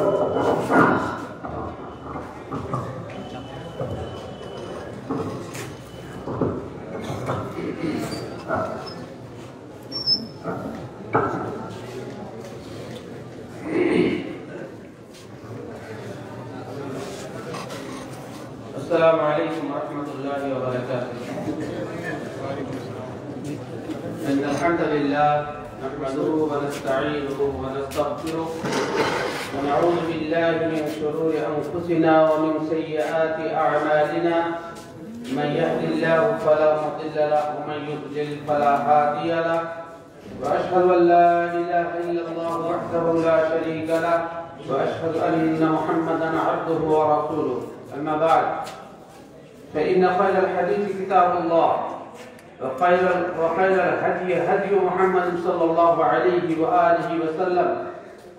السلام عليكم ورحمة الله وبركاته. إن الحمد لله نحمده ونستعينه ونستغفره ونعوذ بالله من شرور أنفسنا ومن سيئات أعمالنا. من يهد الله فلا مضل له ومن يضلل فلا هادي له. وأشهد أن لا إله إلا الله وحده لا شريك له وأشهد أن محمدا عبده ورسوله. أما بعد، فإن خير الحديث كتاب الله وخير الهدي هدي محمد صلى الله عليه وآله وسلم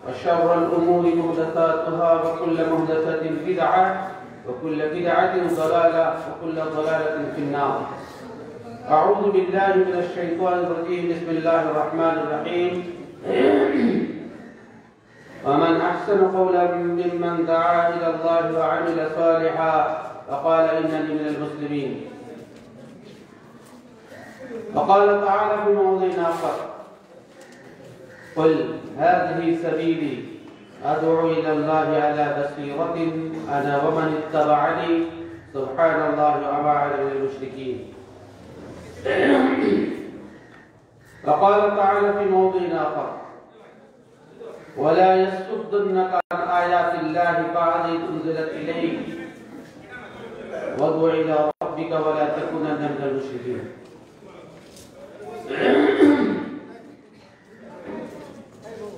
وشر الأمور محدثاتها وكل محدثة بدعة وكل بدعة ضلالة وكل ضلالة في النار. أعوذ بالله من الشيطان الرجيم. بسم الله الرحمن الرحيم. ومن أحسن قولا ممن دعا إلى الله وعمل صالحا وقال إنني من المسلمين. وقال تعالى في موضع آخر: قل هذه سبيلي أدعو إلى الله على بصيرة أنا ومن اتبعني سبحان الله وما أنا من المشركين. وقال تعالى في موضع آخر: ولا يصدنك عن آيات الله بعد إذ أنزلت إليك وادع إلى ربك ولا تكونن من المشركين.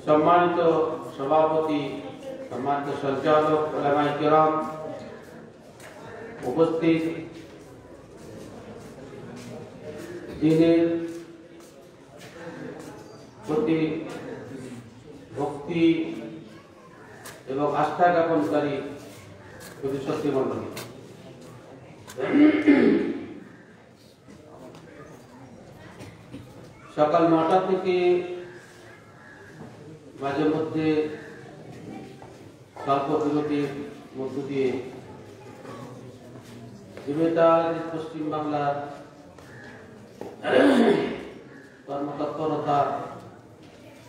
সম্মানিত সভাপতি, সম্মানিত সঞ্চালক, উলামায়ে কিরাম, উপস্থিত দিনের প্রতি ভক্তি এবং আস্থা জ্ঞাপনকারী প্রতিশ্রুতি মণ্ডলী, সকাল ৯টা থেকে মাঝে মধ্যে স্বল্প বিরতির মধ্য দিয়ে পশ্চিম বাংলার কর্মতৎপরতা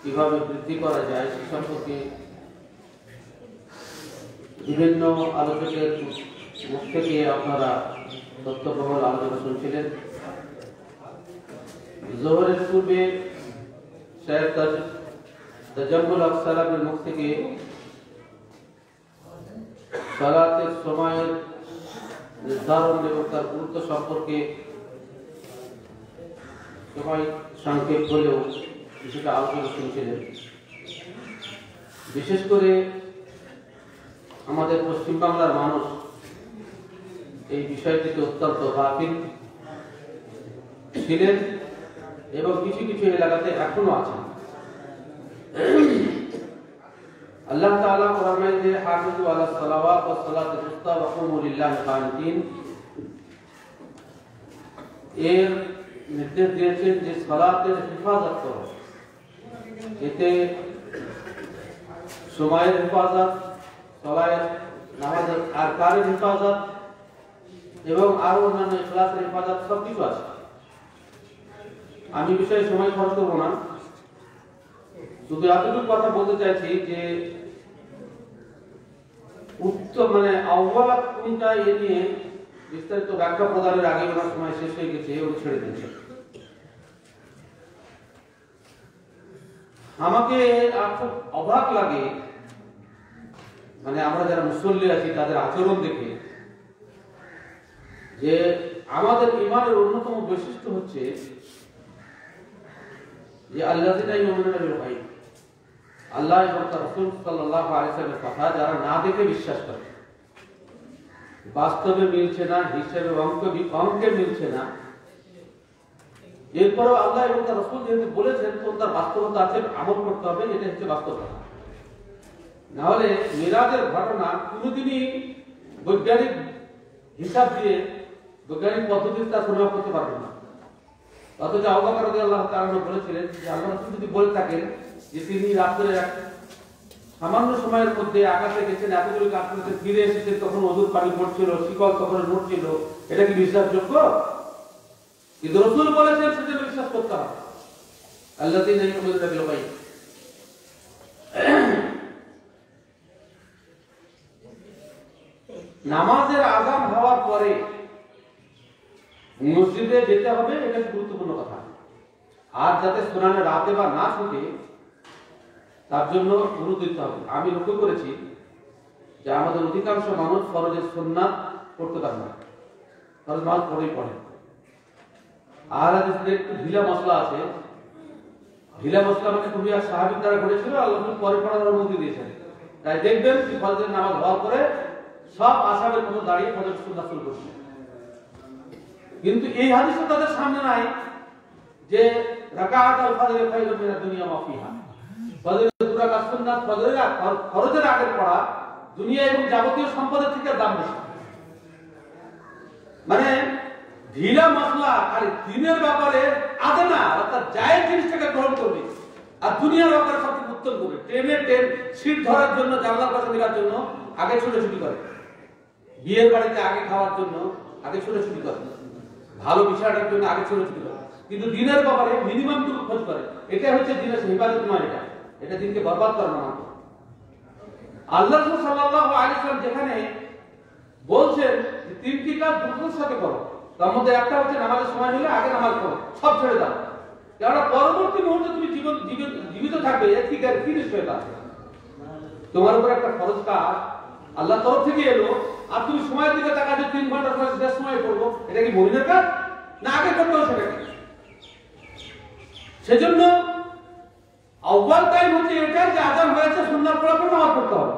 কিভাবে বৃদ্ধি করা যায় সে সম্পর্কে বিভিন্ন আলোচকের মুখ থেকে আপনারা তথ্যবহুল আলোচনা শুনছিলেন। জোহরের পূর্বে শায়েখ তাজাম্মুল হক সালামের মুখ থেকে সালাতের সময়ের নির্ধারণ এবং তার গুরুত্ব সম্পর্কে সময় সংক্ষেপ হলেও কিছুটা আলোচনা শুনছিলেন। বিশেষ করে আমাদের পশ্চিমবাংলার মানুষ এই বিষয়টিতে অত্যন্ত গাফিল ছিলেন এবং কিছু কিছু এলাকাতে এখনো আছেন। আল্লাহ তাআলা কোরআনে যে হাফিজু আলাস সালাওয়াত ওয়াস সালাতুল উস্তা ওয়া কুমু লিল্লাহি কানিতিন এর নির্দেশ দিয়েছেন যে সালাতের হেফাজত করো। এতে সময়ের হেফাজত, সালাতের নামাজের আরকানের হেফাজত এবং আরো অন্যান্য ইখলাসের হেফাজত সবকিছু আছে। আমি বিষয়ে সময় খরচ করবো না, শুধু এতটুকু কথা বলতে চাইছি যে আহ্বান কোনটা এ নিয়ে বিস্তারিত ব্যাখ্যা প্রদানের আগে ওনার সময় শেষ হয়ে গেছে, উনি ছেড়ে দিয়েছে। আমাকে খুব অবাক লাগে, আমরা যারা মুসল্লি আছি তাদের আচরণ দেখে, যে আমাদের ঈমানের অন্যতম বৈশিষ্ট্য হচ্ছে যে আল্লাযিনা ইউমিনুনা বিল গায়ব, আল্লাহ এবং তার রাসূল সাল্লাল্লাহু আলাইহি ওয়াসাল্লামের কথা যারা না দেখে বিশ্বাস করে, বাস্তবে মিলছে না, হিসেবে অঙ্কে মিলছে না, এরপরেও আল্লাহ এবং তার রাসূল যেহেতু বলেছেন তো তার বাস্তবতা আছে, আমল করতে হবে, এটা হচ্ছে বাস্তবতা। না হলে মিরাজের ঘটনা কোনোদিনই বৈজ্ঞানিক হিসাব দিয়ে বৈজ্ঞানিক পদ্ধতিতে তা পরিমাপ করতে পারবে না। অথচ আবু বকর রাদিয়াল্লাহু তাআলা বলেছিলেন যে আল্লাহ রাসূল যদি বলে থাকেন যে তিনি রাত্রে সামান্য সময়ের মধ্যে আকাশে গেছেন, এতগুলো কাজ করেছেন, ফিরে এসেছেন, তখন অজুর পানি পড়ছিল, শিকল তখন নড়ছিল, এটা কি বিশ্বাসযোগ্য? কিন্তু রাসূল বলেছেন সেটা বিশ্বাস করতে হবে। আল্লাযীনা ইউমিনুনা বিল গায়ব। নামাজের আযান হওয়ার পরে মসজিদে যেতে হবে, এটা গুরুত্বপূর্ণ কথা। আর যাতে সুন্নাতে রাতে বা না ছুটে তার জন্য গুরুত্ব দিতে হবে। আমি লক্ষ্য করেছি যে আমাদের অধিকাংশ মানুষ ফরজের সুন্নাত পড়তে পারে না, ফরজ নামাজ পড়েই পড়ে। আর একটু ঢিলা মশলা আছে, ঢিলা মশলা মানে তুমি আর সাহাবীর দ্বারা ঘটেছিল, আল্লাহ পরে পড়ার অনুমতি দিয়েছেন। তাই দেখবেন যে ফরজের নামাজ হওয়ার পরে সব আসামের মতো দাঁড়িয়ে ফরজ সুন্নাত শুরু করছে। কিন্তু এই হাদিসে তাদের সামনে নাই যে রাকাত আল ফাজর খায়রুম মিনাদ দুনিয়া ওয়া ফিহা। ফজরের দুই রাকাত সুন্নাত ফরজের আগে পড়া দুনিয়া এবং যাবতীয় সম্পদের থেকে দাম বেশি। মানে ঢিলা মশলা আর দিনের ব্যাপারে আদে না, অর্থাৎ জায়েজ জিনিসটাকে গ্রহণ করবে আর দুনিয়ার ব্যাপারে সবচেয়ে উত্তম করবে। ট্রেন সিট ধরার জন্য, জানলার পাশে দেওয়ার জন্য আগে ছোটাছুটি করে, বিয়ের বাড়িতে আগে খাওয়ার জন্য আগে ছোটাছুটি করে, ভালো বিষয়টার জন্য আগে ছোটাছুটি করে, কিন্তু দিনের ব্যাপারে মিনিমাম টুকু খোঁজ করে। এটা হচ্ছে দিনের হিফাজত নয়, এটা দিনকে বরবাদ করে না। আল্লাহ রাসূল সাল্লাল্লাহু আলাইহি ওয়াসাল্লাম যেখানে বলছেন যে তিনটি কাজ দ্রুততার সাথে করো, তার মধ্যে একটা হচ্ছে নামাজের সময় হলে আগে নামাজ পড়ো, সব ছেড়ে দাও। কারণ পরবর্তী মুহূর্তে তুমি জীবিত থাকবে, এর ঠিক আর কি নিশ্চয়তা আছে? তোমার উপর একটা ফরজ কাজ আল্লাহর তরফ থেকে এলো, আর তুমি সময়ের দিকে তাকাচ্ছ 3 ঘন্টা পরে শেষ সময় পড়বো, এটা কি মহিলার কাজ না আগে করতে হবে সেটা? সেজন্য আউয়াল টাইম হচ্ছে এটা যে আযান হয়েছে, সুন্নাত পড়ার পর নামাজ পড়তে হবে।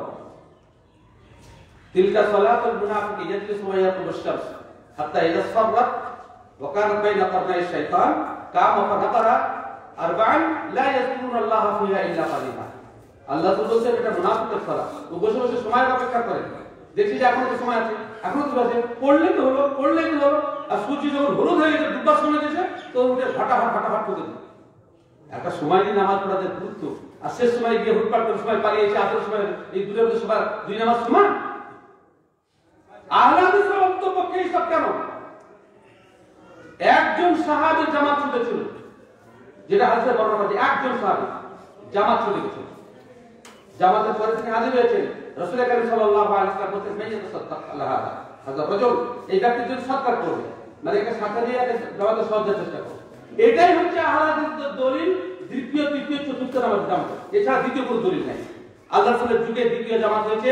তিলকা সালাতুল মুনাফিকি ইয়াজলিসু ওয়া ইয়াকুমুশ শামস হাত্তা ইযা সাররাত ওয়া কানাত বাইনা কারনাই শাইতান কামা ফানাকারা আরবা'আন লা ইয়াযকুরুনাল্লাহা ফিহা ইল্লা কালিলা। আল্লাহ তো বলেছেন এটা মুনাফিকের সালাত। ও বসে বসে সময়ের অপেক্ষা করে, দেখছি যে এখনো তো সময় আছে, এখনো তো আছে, পড়লেই তো হলো। আর সূর্য যখন হলুদ হয়ে গেছে, ডুববার সময় দিয়েছে, তো উঠে ফাটাফাট করে দিল। একটা সময় দিয়ে নামাজ পড়াতে গুরুত্ব, আর শেষ সময় গিয়ে হুটপাট করে সময় পালিয়ে এসে আসল সময় এই দুটোর মধ্যে সবার দুই নামাজ সমান। আহলে হাদিসের বক্তব্য কি সব কেন? একজন সাহাবী জামাত ছুটেছিল, যেটা হাদিসে বর্ণনা করা, একজন সাহাবী জামাত ছুটে গেছে। জামাতের পরে তিনি হাজির হয়েছেন, রাসূল কারীম সাল্লাল্লাহু আলাইহি ওয়াসাল্লাম বলেন মান ইয়াতাসাদ্দাক আলা হাদা, হাদা রাজুল, এই ব্যক্তি যদি সদকা করবে, মানে একে সাথে দিয়ে জামাতের সহজের চেষ্টা করবে। এটাই হচ্ছে আহলে হাদিসের দলিল, দ্বিতীয় তৃতীয় চতুর্থ নামাজ জামাত, এছাড়া দ্বিতীয় কোনো দলিল নাই। আল্লাহ রাসূলের যুগে দ্বিতীয় জামাত হয়েছে,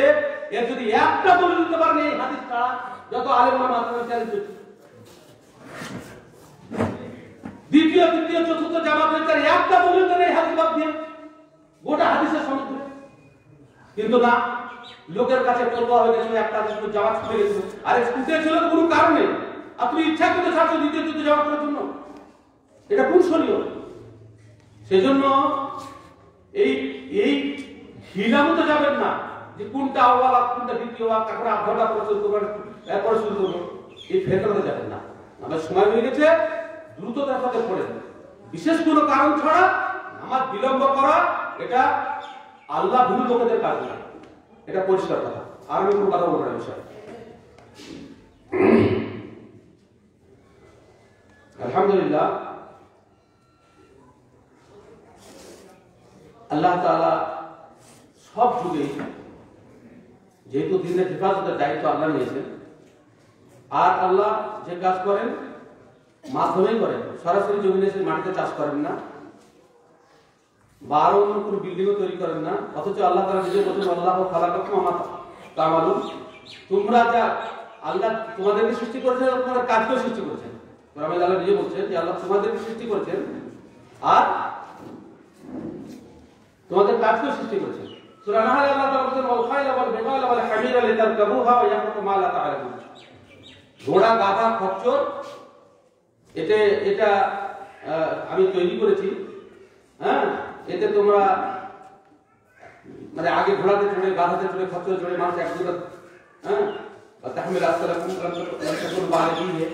এর যদি একটা দলিল দিতে পারেন এই হাদিস ছাড়া যত আলেম ওলামা আছেন চ্যালেঞ্জ করছে। দ্বিতীয় তৃতীয় চতুর্থ জামাত হয়েছে, একটা দলিল দেন এই হাদিস বাদ দিয়ে গোটা হাদিসের সমুদ্র। কিন্তু না, লোকের কাছে পড়বা হয়ে গেছিল, একটা জামাত ছুটে গেছিল, আরে ছুটে ছিল কোনো কারণে, আপনি ইচ্ছা করতে ছাড়ছো দ্বিতীয় তৃতীয় জামাত করার জন্য, এটা কুশলীয়। সেজন্য এই হিলামতে যাবেন না যে কোনটা আউয়াল আর কোনটা দ্বিতীয়, তারপরে আধ ঘন্টা পরে শুরু করবেন, এরপরে শুরু করবো, এই ফেতনাতে যাবেন না। আমার সময় হয়ে গেছে, দ্রুততার সাথে পড়েন। বিশেষ কোনো কারণ ছাড়া নামাজ বিলম্ব করা এটা আল্লাহ ভুল লোকেদের কাজ না, এটা পরিষ্কার কথা। আর আমি কোনো কথা বলবো না বিষয়। আলহামদুলিল্লাহ, আল্লাহ তাআলা সব যুগে যেহেতু দিনের হেফাজতের দায়িত্ব আল্লাহ নিয়েছেন, আর আল্লাহ যে কাজ করেন মাধ্যমেই করেন, সরাসরি জমিনে এসে মাটিতে চাষ করেন না, বা আরো অন্য কোনো বিল্ডিংও তৈরি করেন না। অথচ আল্লাহ তাআলা নিজে বলেন আল্লাহু খালাকাকুম ওয়া মা তা'মালুন, তোমরা যা আল্লাহ তোমাদেরকে সৃষ্টি করেছেন, তোমাদের কাজকেও সৃষ্টি করেছেন। কোরআনে আল্লাহ নিজে বলছেন যে আল্লাহ তোমাদেরকে সৃষ্টি করেছেন আর তোমাদের কাজকেও সৃষ্টি করেছেন। সূরা নাহলে আল্লাহ তাআলা বলেন ওয়াল খায়লা ওয়াল বিগালা ওয়াল হামিরা লিতারকাবুহা ওয়া ইয়াখলুকু মা লা তা'লামুন। ঘোড়া, গাধা, খচ্চর এটা আমি তৈরি করেছি। হ্যাঁ, এতে তোমরা মানে আগে ঘোড়াতে চড়ে, গাধাতে চড়ে, খচ্চরে চড়ে মানুষ এক দূরে, হ্যাঁ, তাহমিল আসসালামু আলাইকুম বালিহি,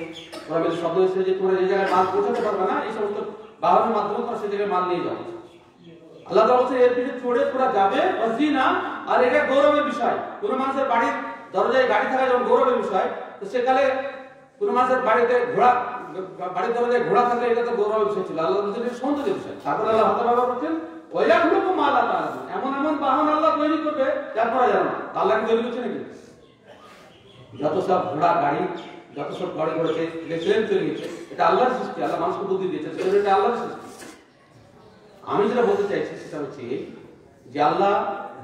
ওরা শব্দ হচ্ছে যে তোমরা যে জায়গায় মাল পৌঁছাতে পারবে না, এই সমস্ত বাহনের মাধ্যমে তোমরা সেই জায়গায় মাল নিয়ে যাও। আল্লাহ তাআলা বলেন এর পিছে চড়ে তোরা যাবে ওয়াজিনা, আর এটা গৌরবের বিষয়। কোন মানুষের বাড়ির দরজায় গাড়ি থাকা যখন গৌরবের বিষয়, তো সেকালে কোন মানুষের বাড়িতে বাড়ির দরজায় ঘোড়া থাকলে এটা তো গৌরবের বিষয় ছিল। আল্লাহ বলেন এটা সৌন্দর্যের বিষয়। তারপর আল্লাহ হাতে ব্যবহার করছেন ওয়াইয়াখলুকু মা লা তা'লামুন, এমন এমন বাহন আল্লাহ তৈরি করবে যার পরে জানো না। আল্লাহ কি তৈরি করছে নাকি? যত সব ঘোড়া গাড়ি, যত সব গাড়ি ঘোড়াছে, প্লেন তৈরি হচ্ছে, এটা আল্লাহর সৃষ্টি। আল্লাহ মানুষকে বুদ্ধি দিয়েছে, এটা আল্লাহর সৃষ্টি। আমি যেটা বলতে চাইছি সেটা হচ্ছে যে আল্লাহ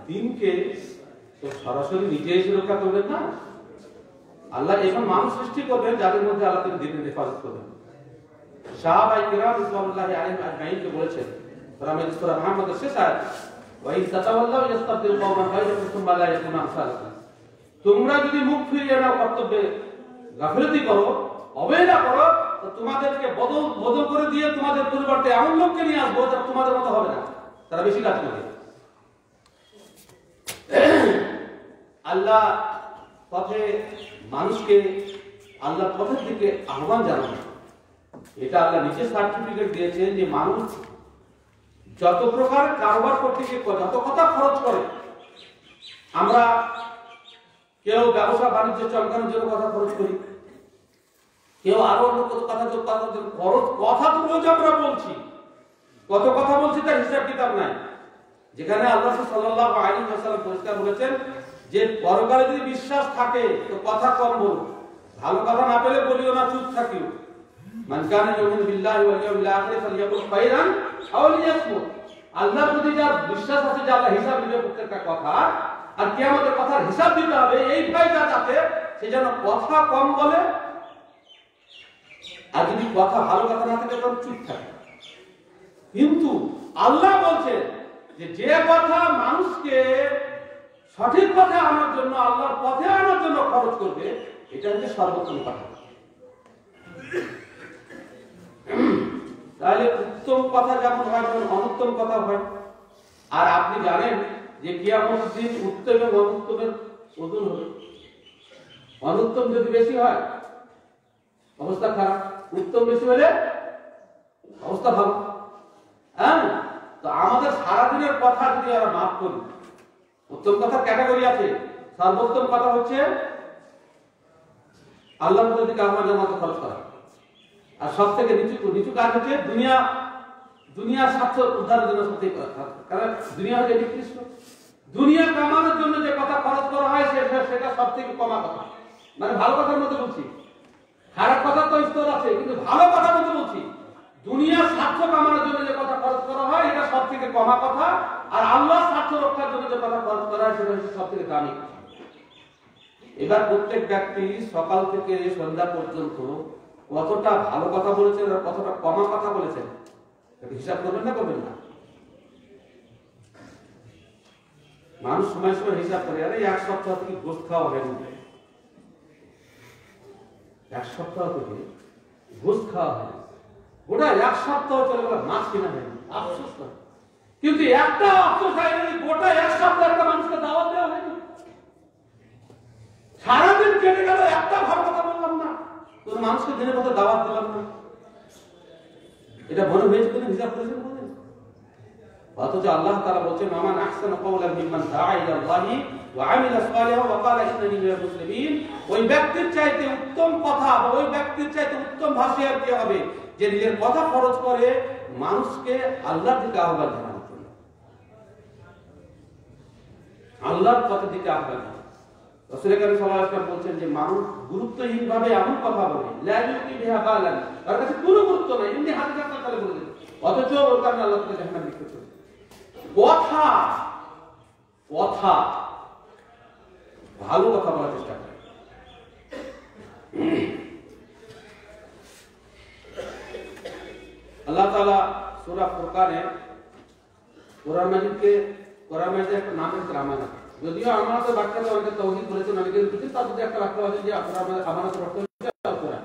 দিনকে তো সরাসরি নিজে এসে রক্ষা করবেন না। আল্লাহ এখন মানুষ সৃষ্টি করবেন যাদের মধ্যে আল্লাহ তিনি দিনের হেফাজত করবেন। সাহাবায়ে কিরাম রাদিয়াল্লাহু আলাইহিম আজমাইনকে বলেছেন সূরা মুহাম্মদের শেষ আয়াত, ওয়া ইন তাতাওয়াল্লাউ ইস্তাবদিল কওমান গায়রাকুম সুম্মা লা ইয়াকুনু আমসালাকুম, তোমরা যদি মুখ ফিরিয়ে নাও, কর্তব্যে গাফিলতি করো, অবহেলা করো, তো তোমাদেরকে বদল করে দিয়ে তোমাদের পরিবর্তে এমন লোককে নিয়ে আসবো যারা তোমাদের মতো হবে না, তারা বেশি কাজ করবে। আল্লাহ পথে মানুষকে আল্লাহর পথের দিকে আহ্বান জানানো, এটা আল্লাহ নিচে সার্টিফিকেট দিয়েছে যে মানুষ যত প্রকার কারবার করতে গিয়ে যত কথা খরচ করে, আমরা কেউ ব্যবসা বাণিজ্য চলকানোর জন্য কথা খরচ করি, কেউ আরো অন্য কত কথা খরচ, কথা তো রোজ আমরা বলছি, কত কথা বলছি তার হিসাব কিতাব নাই। যেখানে আল্লাহ সাল্লাল্লাহু আলাইহি ওয়াসাল্লাম পরিষ্কার বলেছেন যে পরকালে যদি বিশ্বাস থাকে তো কথা কম বলো, ভালো কথা না পেলে বলিও না, চুপ থাকিও। মান কানা ইউমিনু বিল্লাহি ওয়াল ইয়াউমিল আখির ফালইয়াকুল খায়রান আও লিয়াসমুত। আল্লাহর প্রতি যার বিশ্বাস আছে যে আল্লাহ হিসাব নেবে প্রত্যেকটা কথা, আর কিয়ামতের কথার হিসাব দিতে হবে, এই ভয়টা যাতে সে যেন কথা কম বলে, আর যদি কথা ভালো কথা না থাকে তখন চুপ থাকে। কিন্তু আল্লাহ বলছেন যে কথা মানুষকে সঠিক পথে আনার জন্য, আল্লাহর পথে আনার জন্য খরচ করবে, এটা হচ্ছে সর্বোত্তম কথা। তাহলে উত্তম কথা যেমন হয় তেমন অনুত্তম কথা হয়। আর আপনি জানেন যে কিয়ামতের দিন উত্তম এবং অনুত্তমের ওজন হবে। অনুত্তম যদি বেশি হয় অবস্থা খারাপ, উত্তম বেশি হলে অবস্থা ভালো। হ্যাঁ, তো আমাদের সারাদিনের কথা যদি আমরা মাফ করি, উত্তম কথার ক্যাটাগরি আছে, সর্বোত্তম কথা হচ্ছে আল্লাহর মধ্যে দিকে আমার জামাতে খরচ করা, আর সব থেকে নিচু কাজ হচ্ছে দুনিয়ার স্বার্থ উদ্ধারের জন্য সত্যি করা। কারণ দুনিয়া হচ্ছে নিকৃষ্ট, দুনিয়া কামানোর জন্য যে কথা খরচ করা হয় সেটা সব থেকে কমা কথা। মানে ভালো কথার মধ্যে বলছি, খারাপ কথা তো স্তর আছে, কিন্তু ভালো কথার মধ্যে বলছি দুনিয়ার স্বার্থ কামানোর জন্য যে কথা খরচ করা হয় এটা সব থেকে কমা কথা, আর আল্লাহর স্বার্থ রক্ষার জন্য যে কথা খরচ করা হয় সেটা হচ্ছে সব থেকে দামি কথা। এবার প্রত্যেক ব্যক্তি সকাল থেকে সন্ধ্যা পর্যন্ত কতটা ভালো কথা বলেছেন আর কতটা কমা কথা বলেছেন হিসাব করবেন না করবেন না? মানুষ সময় সময় হিসাব করে, আরে এক সপ্তাহ থেকে গোস্ত খাওয়া হয়নি, এক সপ্তাহ থেকে গোস্ত খাওয়া হয়নি, গোটা এক সপ্তাহ চলে গেল মাছ কিনা হয়নি, আফসোস করে। কিন্তু একটা আফসোস হয়নি, গোটা এক সপ্তাহ একটা মানুষকে দাওয়াত দেওয়া হয়নি, সারাদিন কেটে গেল একটা ভালো কথা বললাম না, কোন মানুষকে দিনের মতো দাওয়াত দিলাম না। এটা মনে হয়েছে কোন হিসাব করেছেন বলেন? অথচ আল্লাহ তাআলা বলছেন মান আহসানু কাওলান মিম্মান দাআ ইলাল্লাহি ওয়া আমিলা সালিহান ওয়া ক্বালা ইন্নানি মিনাল মুসলিমিন। ওই ব্যক্তির চাইতে উত্তম কথা বা ওই ব্যক্তির চাইতে উত্তম ভাষা আর কি হবে যে নিজের কথা খরচ করে মানুষকে আল্লাহর দিকে আহ্বান জানানোর জন্য, আল্লাহর পথের দিকে আহ্বান। রাসূল কারীম সাল্লাল্লাহু আলাইহি ওয়াসাল্লাম বলছেন যে মানুষ গুরুত্বহীনভাবে এমন কথা বলে লা ইউতি বিহা বালান, তার কাছে কোনো গুরুত্ব নাই, এমনি হাতে চাপটা তালে বলে দেয়, অথচ ওর কারণে আল্লাহ তাকে জাহান্নামে নিক্ষেপ করে। কথা কথা ভালো কথা বলার চেষ্টা করে। আল্লাহ তাআলা সূরা ফুরকানে কোরআন মাজিদে একটা নাম আছে আমানত। যদিও আমানতের ব্যাখ্যাতে অনেকে তাওহীদ বলেছেন, অনেকে বলেছেন তার মধ্যে একটা ব্যাখ্যা আছে যে আমানতের অর্থ হচ্ছে কোরআন।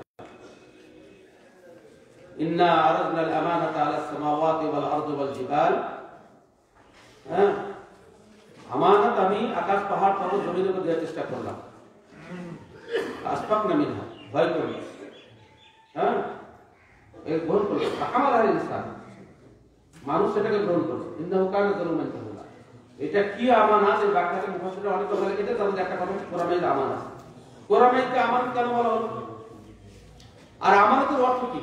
ইন্না আরাদনা আল আমানাতা আলা সামাওয়াতি ওয়াল আরদি ওয়াল জিবাল। হ্যাঁ, আমানত আমি আকাশ পাহাড় পর্বত জমিনের উপর দেওয়ার চেষ্টা করলাম। আসফাকনা মিনহা, ভয় করি। হ্যাঁ, এক ভুল করলো আমাদের ইনসান, মানুষ সেটাকে গ্রহণ করছে। ইন্নাহু কানা যালুমান জাহুলা। এটা কি আমানত, এই ব্যাখ্যাটা মুফাসসিররা অনেক কথা লিখেছে, তার মধ্যে একটা কথা কোরআনে আমানত। কোরআনে আমানত কেন বলা হলো? আর আমানতের অর্থ কি?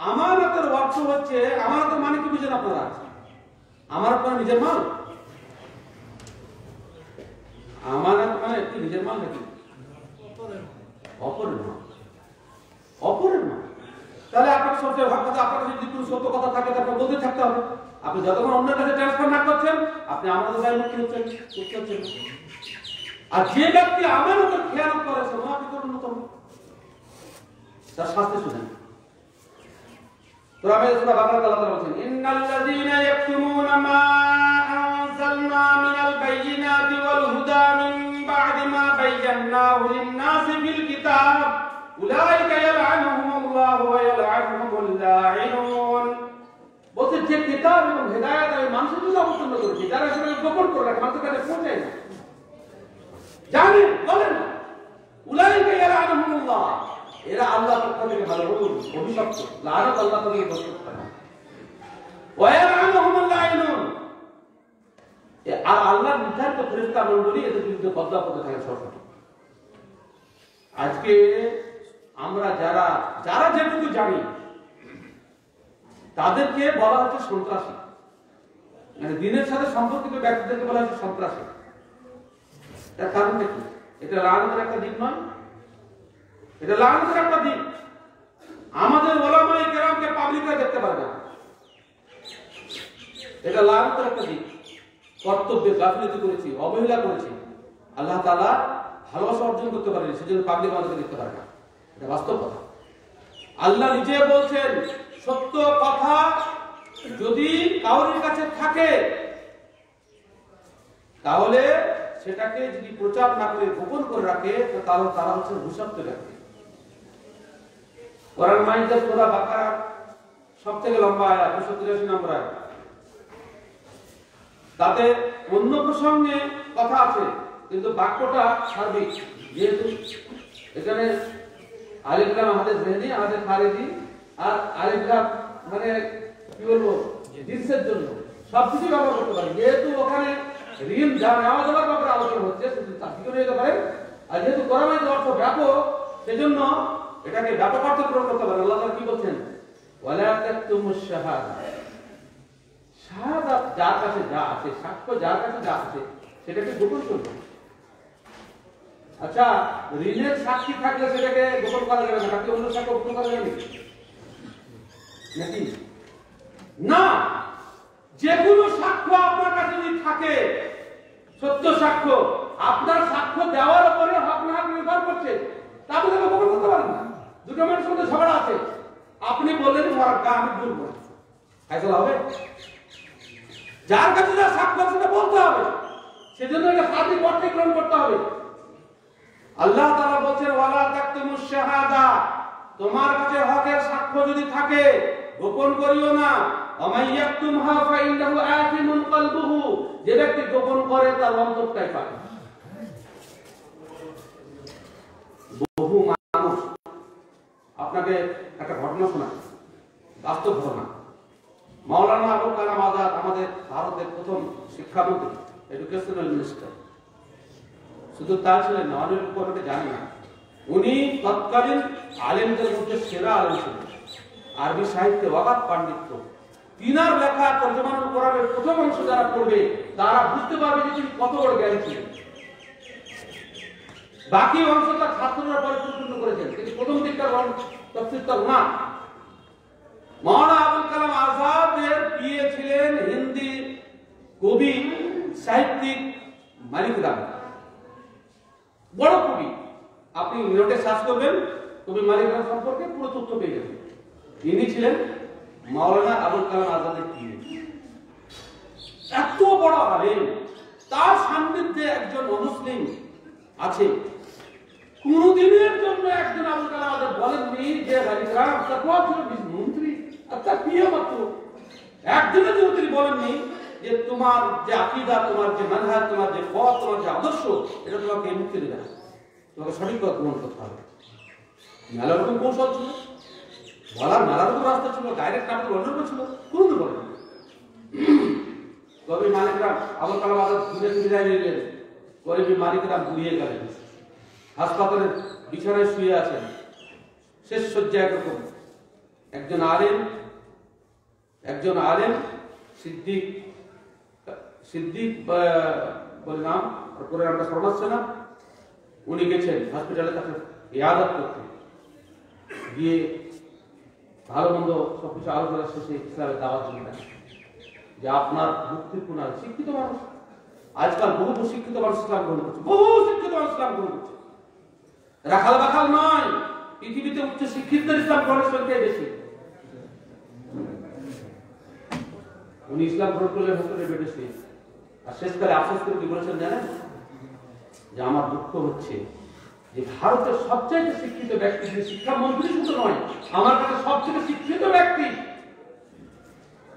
আমানতের অর্থ হচ্ছে, আমানতের মানে কি বুঝেন আপনারা? আমানত মানে নিজের মাল। আমানত মানে কি নিজের মাল নাকি অপরের মাল? অপরের মাল। তাহলে আপনার সত্যি ভাবতে, আপনার কাছে যদি কোনো সত্য কথা থাকে তারপর বলতে থাকতে হবে। আপনি যতক্ষণ অন্যের কাছে ট্রান্সফার না করছেন, আপনি আমানতের দায় মুক্ত হচ্ছেন। আর যে ব্যক্তি আমানতের খেয়ানত করে সে মুনাফিকের অন্যতম। তার শাস্তি শুনেন। সূরা বাকারা আল্লাহ তাআলা বলেন, ইন্নাল্লাযীনা ইয়াকতুমুনা মা আনজালনা মিনাল বাইয়িনাতি ওয়াল হুদা মিন বা'দি মা বায়্যানাহু লিন-নাসি ফিল কিতাব উলাইকা ইয়ালআনুহুমুল্লাহু ওয়া ইয়ালআনুহুমুল লাঈনুন। বলতে যে কিতাব এবং হেদায়েত আমি মানুষের জন্য অবতীর্ণ করেছি, যারা সেটাকে গোপন করে রাখে, মানুষের কাছে পৌঁছায় না, জানেন বলেন না, উলাইকা ইয়ালআনুহুমুল্লাহ, এরা আল্লাহর পক্ষ থেকে ভালো অভিশপ্ত, লানত আল্লাহ থেকে বর্ষিত হয়। ওয়া ইয়ালআনুহুমুল লাঈনুন, আর আল্লাহর নির্ধারিত ফেরেশতা মণ্ডলী এদের বিরুদ্ধে বদয়া করতে থাকে সবসময়। আজকে আমরা যারা যেটুকু জানি তাদেরকে বলা হচ্ছে সন্ত্রাসী, মানে দিনের সাথে সম্পর্কিত ব্যক্তিদেরকে বলা হচ্ছে সন্ত্রাসী। তার কারণটা কি? এটা লানতের একটা দিক নয়? এটা লানতের একটা দিক। আমাদের ওলামায়ে কেরামকে পাবলিকরা দেখতে পারে না, এটা লানতের একটা দিক। কর্তব্যে গাফিলতি করেছি, অবহেলা করেছি, আল্লাহ তাআলা ভালোবাসা অর্জন করতে পারেনি, সেজন্য পাবলিক আমাদেরকে দেখতে পারে না। এটা বাস্তব কথা। আল্লাহ নিজে বলছেন, সত্য কথা যদি কারোর কাছে থাকে তাহলে সেটাকে যদি প্রচার না করে গোপন করে রাখে, তো তারা হচ্ছে ভূষাপ্ত ব্যক্তি। কোরআন মাজিদের সূরা বাকারা সবথেকে লম্বা আয়াত, 283 নম্বর আয়াত। তাতে অন্য প্রসঙ্গে কথা আছে, কিন্তু বাক্যটা সার্বিক। যেহেতু এখানে আলিফ লাম হাতে জেহনি, হাতে খারিজি, আর আলিফ লাম মানে কি বলবো জিনসের জন্য সবকিছু ব্যবহার করতে পারে। যেহেতু ওখানে ঋণ যা নেওয়া যাওয়ার ব্যাপারে আলোচনা হচ্ছে, সেটা তাৎক্ষণিক হয়ে যেতে পারে। আর যেহেতু কোরআনের অর্থ ব্যাপক, সেজন্য এটাকে ব্যাপক অর্থে প্রয়োগ করতে পারে। আল্লাহ তাআলা কি বলছেন? ওয়ালা তাকতুমুশ শাহাদা, শাহাদাত যার কাছে যা আছে, সাক্ষ্য যার কাছে যা আছে, সেটাকে গোপন করবে। আচ্ছা, ঋণের সাক্ষী থাকলে সেটাকে গোপন করা যাবে না, তাকে অন্য সাক্ষ্য গোপন করা যাবে নাকি? না, যে কোনো সাক্ষ্য আপনার কাছে যদি থাকে, সত্য সাক্ষ্য, আপনার সাক্ষ্য দেওয়ার উপরে হক না হক নির্ভর করছে, তাহলে তাকে গোপন করতে পারেন না। দুটো মানুষের মধ্যে ঝগড়া আছে, আপনি বললেন আমি ভুল করি, ফায়সালা হবে? যার কাছে যা সাক্ষ্য সেটা বলতে হবে, সেজন্য এটা সাথী পক্ষে গ্রহণ করতে হবে। আল্লাহ তাআলা বলেন, ওয়ালা তাকতুমুশ শাহাদা, তোমার কাছে হকের সাক্ষ্য যদি থাকে গোপন করিও না। ওমাই ইয়াকতুমহা ফাইন্নাহু আতিমুন কলবুহু, যে ব্যক্তি গোপন করে তার অন্তরটাই পায়। বহু মানুষ, আপনাকে একটা ঘটনা শোনাই, বাস্তব ঘটনা। মাওলানা আবুল কালাম আজাদ আমাদের ভারতের প্রথম শিক্ষামন্ত্রী, এডুকেশনাল মিনিস্টার। শুধু তা ছিলেন না, অনেক উপরে জানি না, উনি তৎকালীন আলেমদের মধ্যে সেরা আলেম ছিলেন। আরবি সাহিত্যে অগাধ পাণ্ডিত্য। তিনার লেখা তরজমানুল কোরআনের প্রথম অংশ যারা পড়বে তারা বুঝতে পারবে যে তিনি কত বড় জ্ঞানী ছিলেন। বাকি অংশটা ছাত্ররা পরিপূর্ণ করেছেন, কিন্তু প্রথম দিকটা তফসিরটা না। মাওলানা আবুল কালাম আজাদের পিএ ছিলেন হিন্দি কবি সাহিত্যিক মালিক রাম, বড় কবি। আপনি নেটে সার্চ করবেন কবি মালিক রাম সম্পর্কে, পুরো তথ্য পেয়ে যাবেন। ইনি ছিলেন মাওলানা আবুল কালাম আজাদের পিএ। এত বড় আলেম, তার সান্নিধ্যে একজন অমুসলিম আছে। কোনদিনের জন্য একজন আবুল কালাম আজাদ বলেননি যে মালিক রাম তাকওয়া ছিল মন্ত্রী আর তার পিএ মাত্র। একদিনের জন্য তিনি বলেননি যে তোমার যে আকীদা, তোমার যে মানহাজ, তোমার যে পথ, তোমার যে আদর্শ, এটা তোমাকে মুক্তি দেবে না, তোমাকে সঠিক পথ গ্রহণ করতে হবে। মেলা রকম কৌশল ছিল, বলার মেলা রকম রাস্তা ছিল, ডাইরেক্ট আমাদের অন্য ছিল, কোনো বলে না। কবি মালিকরাম আবুল কালাম আজাদ বিদায় নিয়ে গেলেন, কবি মালিকরাম বুড়িয়ে গেলেন, হাসপাতালের বিছানায় শুয়ে আছেন, শেষ শয্যা একরকম। একজন আলেম সিদ্দিক বলে নাম, পরে আমরা স্মরণ আসছে না, উনি গেছেন হসপিটালে তাকে ইয়াদাত করতে গিয়ে ভালো মন্দ সবকিছু আলোচনা শেষে ইসলামের দাওয়াত দিলেন যে আপনার মুক্তির কোন শিক্ষিত মানুষ, আজকাল বহু শিক্ষিত মানুষ ইসলাম গ্রহণ করছে, বহু শিক্ষিত মানুষ ইসলাম গ্রহণ করছে, রাখাল বাখাল নয়, পৃথিবীতে উচ্চ শিক্ষিতদের ইসলাম গ্রহণের সংখ্যাই বেশি। উনি ইসলাম গ্রহণ করলে হোটেলে বেড়েছে, আর শেষকালে আফসোস করে কি বলেছেন জানেন? যে আমার দুঃখ হচ্ছে যে ভারতের সবচেয়ে শিক্ষিত ব্যক্তি, যে শিক্ষামন্ত্রী শুধু নয়, আমার কাছে সবচেয়ে শিক্ষিত ব্যক্তি,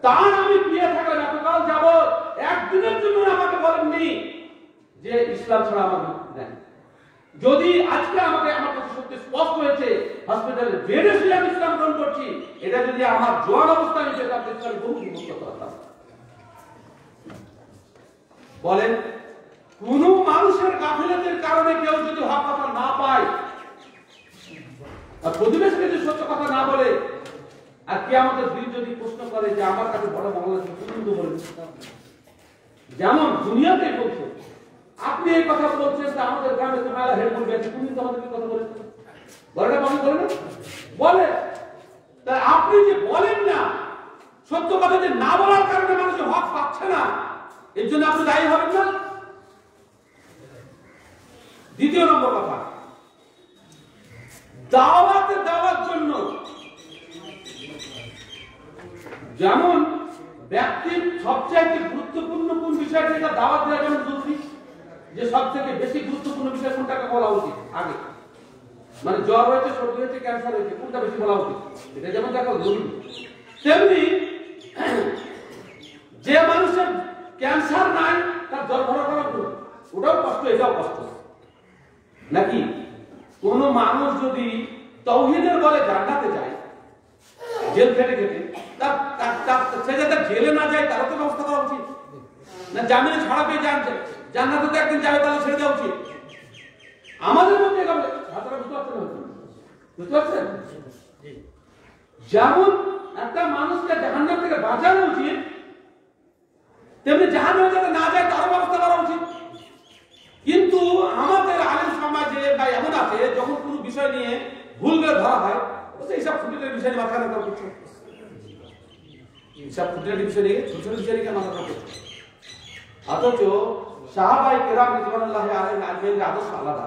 তার আমি প্রিয় থাকলাম এতকাল যাবৎ, একদিনের জন্য আমাকে বলেননি যে ইসলাম ছাড়া আমার মুক্তি নেই। যদি আজকে আমাকে আমার কাছে সত্যি স্পষ্ট হয়েছে হসপিটালে বেডে শুয়ে আমি ইসলাম গ্রহণ করছি, এটা যদি আমার জোয়ান অবস্থায় আমি পেতাম, আমি বহু বিমুক্ত করতাম। বলেন, কোন মানুষের গাফিলতির কারণে কেউ যদি হক কথা না পায়, আর প্রতিবেশীকে যদি সত্য কথা না বলে, আর কিয়ামতের দিন যদি প্রশ্ন করে যে আমার কাছে বড় বাংলাদেশের হিন্দু বলে, যেমন দুনিয়াতে বলছে, আপনি এই কথা বলছেন যে আমাদের গ্রামে তো মেলা হেড বলবে, তুমি তো আমাদের কথা বলেছেন, বলে না বলে না বলে, তাই আপনি যে বলেন না, সত্য কথা যে না বলার কারণে মানুষের হক পাচ্ছে না, এর জন্য আপনি দায়ী হবেন না। দ্বিতীয় নম্বর কথা, দাওয়াতে দেওয়ার জন্য যেমন ব্যক্তির সবচেয়ে গুরুত্বপূর্ণ কোন বিষয়, যেটা দাওয়াত দেওয়া যেমন জরুরি, যে সবথেকে বেশি গুরুত্বপূর্ণ বিষয় কোনটাকে বলা উচিত আগে, মানে জ্বর হয়েছে, সর্দি হয়েছে, ক্যান্সার হয়েছে, কোনটা বেশি বলা উচিত, এটা যেমন দেখা জরুরি, তেমনি যে মানুষের ক্যান্সার নাই তার জ্বর ভরা করা ওটাও কষ্ট, এটাও কষ্ট নাকি? কোন মানুষ যদি তাওহীদের বলে জান্নাতে যায়, জেল খেটে খেটে, সে যাতে জেলে না যায় তারও তো ব্যবস্থা করা উচিত না? জামিনে ছাড়া পেয়ে জান্নাতে তো একদিন যাবে, তাহলে ছেড়ে দেওয়া উচিত। আমাদের মধ্যে বুঝতে পারছেন, যেমন একটা মানুষকে জাহান্নাম থেকে বাঁচানো উচিত, তেমনি জাহান্নামে যাতে না যায় তারও ব্যবস্থা করা উচিত। কিন্তু আমাদের আলেম সমাজে বা এমন আছে, যখন কোনো বিষয় নিয়ে ভুল করে ধরা হয়, এইসব ফুটিলের বিষয় নিয়ে মাথা ব্যথা করছে, এইসব ফুটিলের বিষয় নিয়ে ছোট ছোট বিষয় নিয়ে মাথা ব্যথা করছে। অথচ সাহাবায়ে কেরাম রিজওয়ানুল্লাহি আলাইহিম আজমাইনের আদর্শ আলাদা।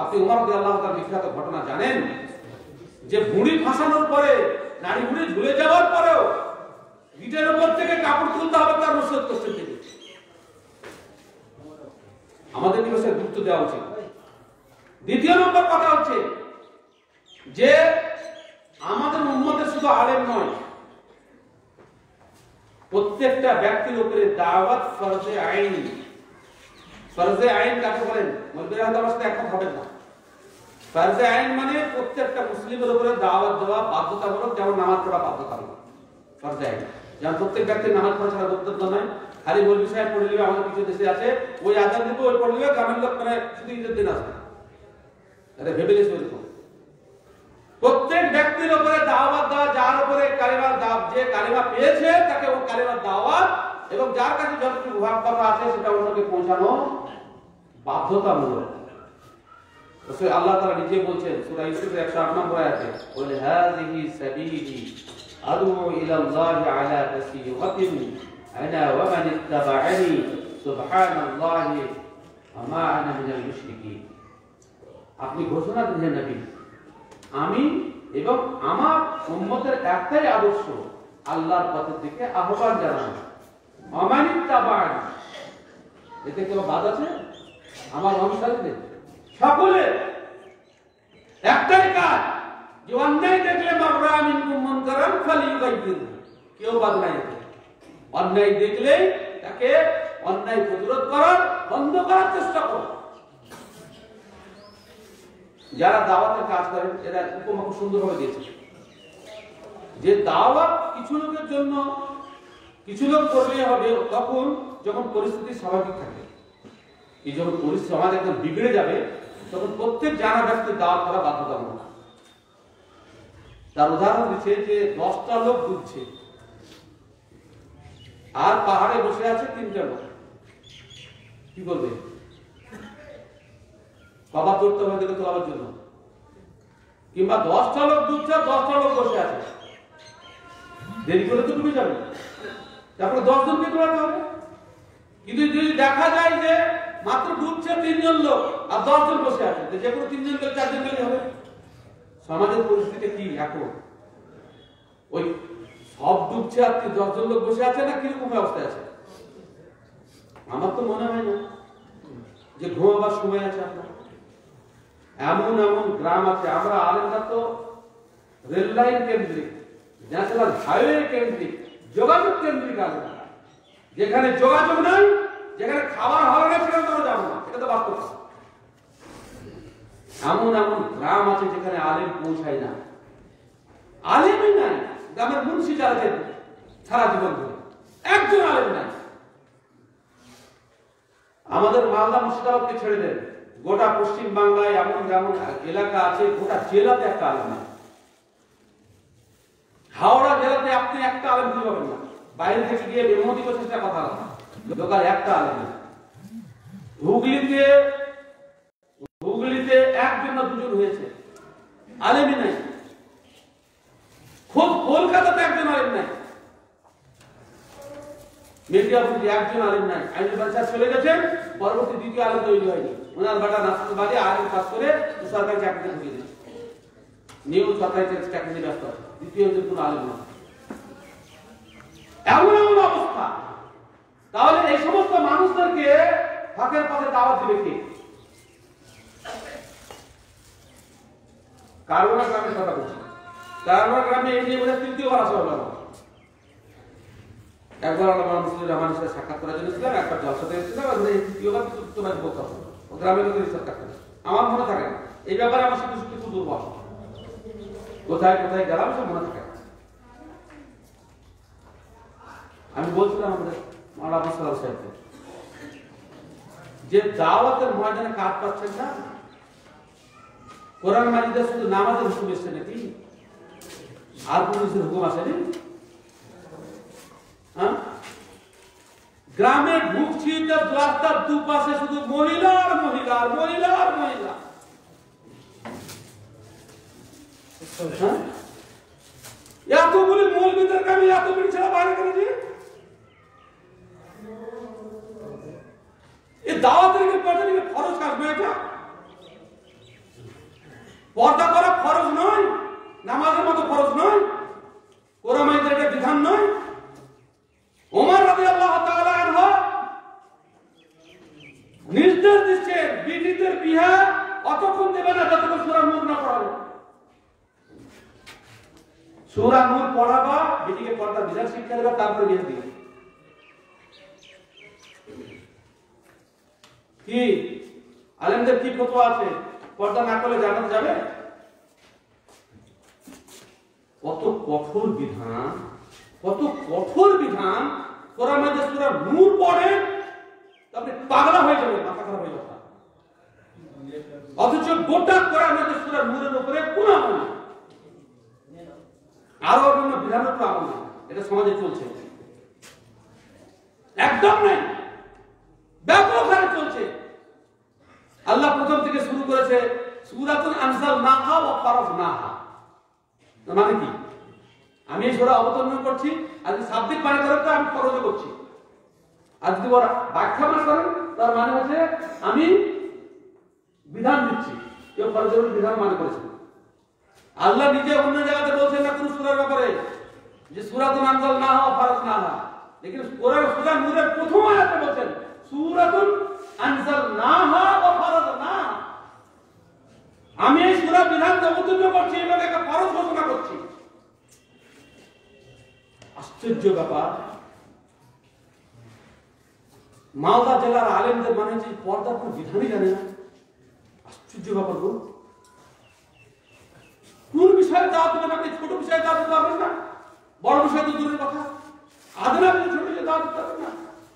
আপনি ওমর রাদিয়াল্লাহু তাআলার বিখ্যাত ঘটনা জানেন, যে বুড়ি ফাঁসানোর পরে, নারী বুড়ি ঝুলে যাওয়ার পরেও গিটের উপর থেকে কাপড় তুলতে হবে তার নসিহত করছেন তিনি। আমাদের দিবসে গুরুত্ব দেওয়া উচিত। দ্বিতীয় নম্বর কথা হচ্ছে যে আমাদের উম্মতের শুধু আলেম নয়, প্রত্যেকটা ব্যক্তির উপরে দাওয়াত ফরজে আইন। ফরজে আইন কাকে বলেন? মৌলবীরা আমার সাথে একমত হবেন না। ফরজে আইন মানে প্রত্যেকটা মুসলিমের উপরে দাওয়াত দেওয়া বাধ্যতামূলক, যেমন নামাজ পড়া বাধ্যতামূলক। ফরজে আইন যেমন প্রত্যেক ব্যক্তির নামাজ পড়া ছাড়া বক্তব্য নয়, খালি মৌলবী সাহেব পড়ে নেবে, আমাদের কিছু দেশে আছে ওই আজান দিব, ওই পড়ে নেবে, গ্রামের লোক মানে শুধু ঈদের দিন আসবে, এটা ভেবে গেছে ওইরকম। প্রত্যেক ব্যক্তির উপরে দাওয়াত দেওয়া, যার উপরে কালিমার দাওয়াত, যে কালিমা পেয়েছে তাকে ও কালিমার দাওয়াত, এবং যার কাছে যতটুকু কথা আছে সেটা অন্যকে পৌঁছানো বাধ্যতামূলক। আল্লাহ তাআলা নিজে বলছেন সূরা ইউসুফের 108 নম্বর আয়াতে, ওয়াল হাযিহি সাবিলি আদউ ইলাল্লাহি আলা বাসীরাতিন আনা ওয়া মান ইত্তাবা'আনি সুবহানাল্লাহি ওয়া মা আনা মিনাল মুশরিকিন। আপনি ঘোষণা দিলেন নবী, আমি এবং আমার উম্মতের একটাই আদর্শ, আল্লাহর পথের দিকে আহ্বান জানানো। আমানিত্তাবা'আনি, এতে কেউ বাদ আছে? আমার অনুসারীদের সকলে একটাই কাজ, যে অন্যায় দেখলে মাররা মিনকুম মুনকারান ফালিয়ুগাইয়িরহু, কেউ বাদ নাই। অন্যায় দেখলে তাকে অন্যায় প্রতিরোধ করার, বন্ধ করার চেষ্টা করো। যারা দাওয়াতের কাজ করেন এরা উপমা খুব সুন্দরভাবে দিয়েছে। যে দাওয়াত কিছু লোকের জন্য কিছু লোক করলে হবে তখন যখন পরিস্থিতি স্বাভাবিক থাকে। এই যখন পরিস্থিতি সমাজ একদম বিগড়ে যাবে তখন প্রত্যেক জানা ব্যক্তির দাওয়াত করা বাধ্যতামূলক। তার উদাহরণ দিচ্ছে যে 10টা লোক ডুবছে আর পাহাড়ে বসে আছে 3টা লোক, কি করবে? বাবা দৌড়তে হবে দেখে তোলাবার জন্য, কিংবা 10টা লোক ডুবছে 10টা লোক বসে আছে, দেরি করে তো ডুবে যাবে, তারপরে 10 জনকে তোলাতে হবে। কিন্তু যদি দেখা যায় যে মাত্র ডুবছে 3 জন লোক আর 10 জন বসে আছে, যে কোনো 3 জন গেলে 4 জন গেলে হবে। সমাজের পরিস্থিতি কি এখন? ওই সব ডুবছে আর 10 জন লোক বসে আছে না কিরকম অবস্থায় আছে? আমার তো মনে হয় না যে ঘুমাবার সময় আছে আপনার। এমন এমন গ্রাম আছে, আমরা আলেমরা তো রেল লাইন কেন্দ্রিক, ন্যাশনাল হাইওয়ে কেন্দ্রিক, যোগাযোগ কেন্দ্রিক আলেমরা। যেখানে যোগাযোগ নাই, যেখানে খাবার হবে না সেখানে তোমরা যাবো না, এটা তো বাস্তব। এমন এমন গ্রাম আছে যেখানে আলেম পৌঁছায় না, আলেমই নাই। গ্রামের মুন্সি চালাতেন সারা জীবন ধরে, একজন আলেম নাই। আমাদের মালদা মুর্শিদাবাদকে ছেড়ে দেন, গোটা পশ্চিম বাংলায় এমন এমন এলাকা আছে গোটা জেলাতে একটা আলেম নাই। হাওড়া জেলাতে আপনি একটা আলেম খুঁজে পাবেন না, বাইরে থেকে গিয়ে মেমোরি করছে সেটা কথা না, লোকাল একটা আলেম নাই। হুগলিতে একজন না দুজন হয়েছে, আলেমই নাই। খুব কলকাতাতে একজন আলেম নাই, মেদিয়াপুরে একজন আলেম নাই। আইন বাচ্চা চলে গেছেন, পরবর্তী দ্বিতীয় আলেম তৈরি হয়নি। ওনার বেটা নাসরুল বাদী আলেম পাস করে সরকারি চাকরিতে ঢুকিয়ে দিয়েছে, নিউ সরকারি চাকরিতে ব্যস্ত আছে, দ্বিতীয় হচ্ছে কোনো আলেম না। এমন এমন অবস্থা। তাহলে এই সমস্ত মানুষদেরকে হকের পথে দাওয়াত দিবে কে? কারওয়ানা গ্রামের কথা বলছি। কারওয়ানা গ্রামে এই নিয়ে বোধ হয় তৃতীয়বার আসা হলো। একবার আল্লামা মুফতিউর রহমানের সাথে সাক্ষাৎ করার জন্য ছিলাম, একবার জলসাতে এসেছিলাম, আর তৃতীয়বার তোমাকে বলতে হবে গ্রামের লোকের সাক্ষাৎ করে আমার মনে থাকে না। এই ব্যাপারে আমার সাথে কিছু দুর্বল, কোথায় কোথায় গেলাম সব মনে থাকে। আমি বলছিলাম আমাদের মাওলানা সালাম সাহেবকে যে দাওয়াতের ময়দানে কাজ পাচ্ছেন না, কোরআন মাজিদে শুধু নামাজের হুকুম এসছে নাকি, আর কোন কিছুর হুকুম আসেনি? গ্রামে ঢুকছি তো রাস্তার দুপাশে শুধু মহিলা আর মহিলা আর মহিলা আর মহিলা। এতগুলি মৌলবীদেরকে আমি এতগুলি ছেড়ে বাইরে করেছি। এই দাওয়াতের ফরজ কাজ নয়, এটা পর্দা করা ফরজ নয়, নামাজের মতো ফরজ নয়, কোরআন মাজিদের এটা বিধান নয়। ওমর রাদিয়াল্লাহু তাআলা আনহু নির্দেশ দিচ্ছেন বিবিদের বিয়ে অতক্ষণ দেবে না যতক্ষণ সূরা নূর না পড়াবে। সূরা নূর পড়াবা, বিটিকে পর্দা বিধান শিক্ষা দেবে, তারপরে বিয়ে দিবে। কি আলেমদের কি ফতোয়া আছে? পর্দা না করলে জান্নাত যাবে? কত কঠোর বিধান, কত কঠোর বিধান। কোরআন মাজিদ সূরা নূর পড়ে আপনি পাগলা হয়ে যাবেন, মাথা খারাপ হয়ে যাবে। অথচ গোটা কোরআন মাজিদ সূরা নূরের উপরে কোনো আমল নেই, আরো অন্য বিধানের উপর আমল নেই। এটা সমাজে চলছে, একদম নেই, ব্যাপক হারে চলছে। আল্লাহ প্রথম থেকে শুরু করেছে সূরাতুন আনজালনাহা ওয়া ফারাজনাহা। মানে কি? আমি এই সূরা অবতীর্ণ করছি, আর যদি শাব্দিক মানে করেন তো আমি ফরজ করছি, আর যদি ওরা ব্যাখ্যা মানে করেন তার মানে হচ্ছে আমি বিধান দিচ্ছি। কেউ ফরজের বিধান মানে করেছে। আল্লাহ নিজে অন্য জায়গাতে বলছেন না কোন সূরার ব্যাপারে যে সূরাতুন আনজালনাহা ওয়া ফারাজনাহা, लेकिन কোরআন সূরা নূরের প্রথম আয়াতে বলছেন সূরাতুন আনজালনাহা ওয়া ফারাজনাহা। আমি এই সূরা বিধান অবতীর্ণ করছি এবং একটা ফরজ ঘোষণা করছি। আশ্চর্য ব্যাপার, মালদা জেলার আলেমদের মানে যে পর্দার কোন বিধানই জানে না। আশ্চর্য ব্যাপার গো। কোন বিষয়ে দাওয়াত দেবেন আপনি? ছোট বিষয়ে দাওয়াত দিতে পারবেন না। বড় বিষয় তো দূরের কথা, আদে না ছোট ছোট দাওয়াত দিতে হবে না,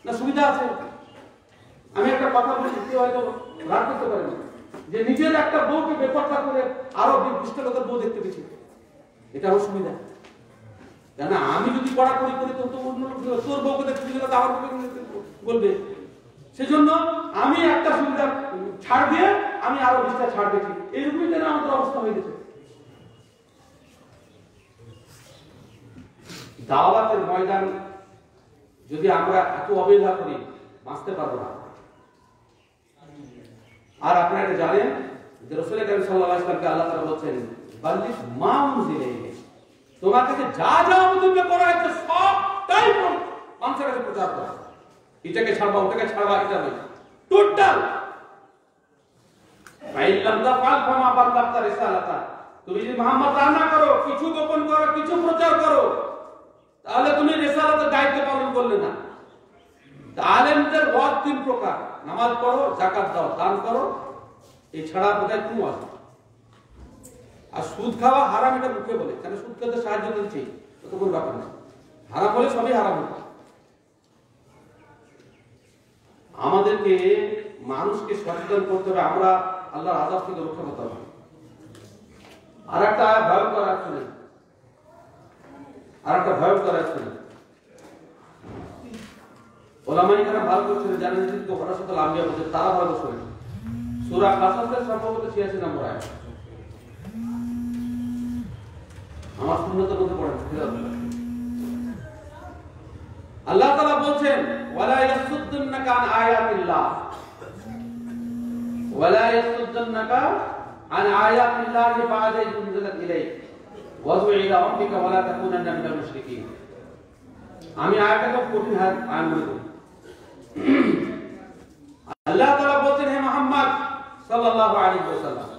না সুবিধা আছে? আমি একটা কথা বলি, কেউ হয়তো রাগ করতে পারে না, যে নিজের একটা বউকে বেপরদা করে আরো 20টা লোকের বউ দেখতে পেয়েছি, এটা অসুবিধা। কেন আমি যদি কড়াকড়ি করি তো অন্য লোক তোর বউকে দেখতে গেলে তো আমার বলবে। সেজন্য আমি একটা সুবিধা ছাড় দিয়ে আমি আরো 20টা ছাড় দিচ্ছি, এইরকমই যেন আমাদের অবস্থা হয়ে গেছে। দাওয়াতের ময়দান যদি আমরা এত অবহেলা করি, বাঁচতে পারবো না। আর আপনারা এটা জানেন যে রাসূল করিম সাল্লাল্লাহু আলাইহি ওয়াসাল্লামকে আল্লাহ তাআলা বলেছেন, বাল্লিগ মা উনজিলা ইলাইক, তোমার কাছে যা যা অবতীর্ণ করা হয়েছে সবটাই মানুষের কাছে প্রচার করো। এটাকে ছাড়বা, ওটাকে ছাড়বা, এটা নয়, টোটাল। ফাইলাম তাফআল ফামা বাল্লাগতা রিসালাতা, তুমি যদি মুহাম্মদ তা না করো, কিছু গোপন করো, কিছু প্রচার করো, তাহলে তুমি রিসালাতের দায়িত্ব পালন করলে না। আলেমদের ওয়াজ 3 প্রকার, নামাজ পড়ো, যাকাত দাও, দান করো, এছাড়া বোধহয় কোনো ওয়াজ। আর সুদ খাওয়া হারাম, এটা মুখে বলে, কেন সুদ খেতে সাহায্য করছে, তো কোনো ব্যাপার না, হারাম বলে সবই হারাম। আমাদেরকে মানুষকে সচেতন করতে হবে, আমরা আল্লাহর আযাব থেকে রক্ষা করতে হবে। আর একটা ভয়ঙ্কর আছে, আর একটা ভয়ঙ্কর আছে, ওলামায়ে কেরাম ভালো করে শুনে জানেন, যে ওয়ারাসাতুল আম্বিয়া বলতে তারা ভালো শুনে, সূরা কাসাসের সম্ভবত 86 নম্বর আয়াত। আমার সুন্নতের মধ্যে পড়েন, আল্লাহ তাআলা বলছেন, ওয়ালা ইয়াসুদ্দুন্নাকা আন আয়াতিল্লাহ, ওয়ালা ইয়াসুদ্দুন্নাকা আন আয়াতিল্লাহ বা'দা ইয উনজিলাত ইলাইক ওয়াদউ ইলা রাব্বিকা ওয়ালা তাকুনান্না মিনাল মুশরিকিন। আমি আয়াতটা কঠিন আয়াত মনে করি। আল্লাহ তাআলা বলছেন, হে মুহাম্মদ সাল্লাল্লাহু আলাইহি ওয়াসাল্লাম,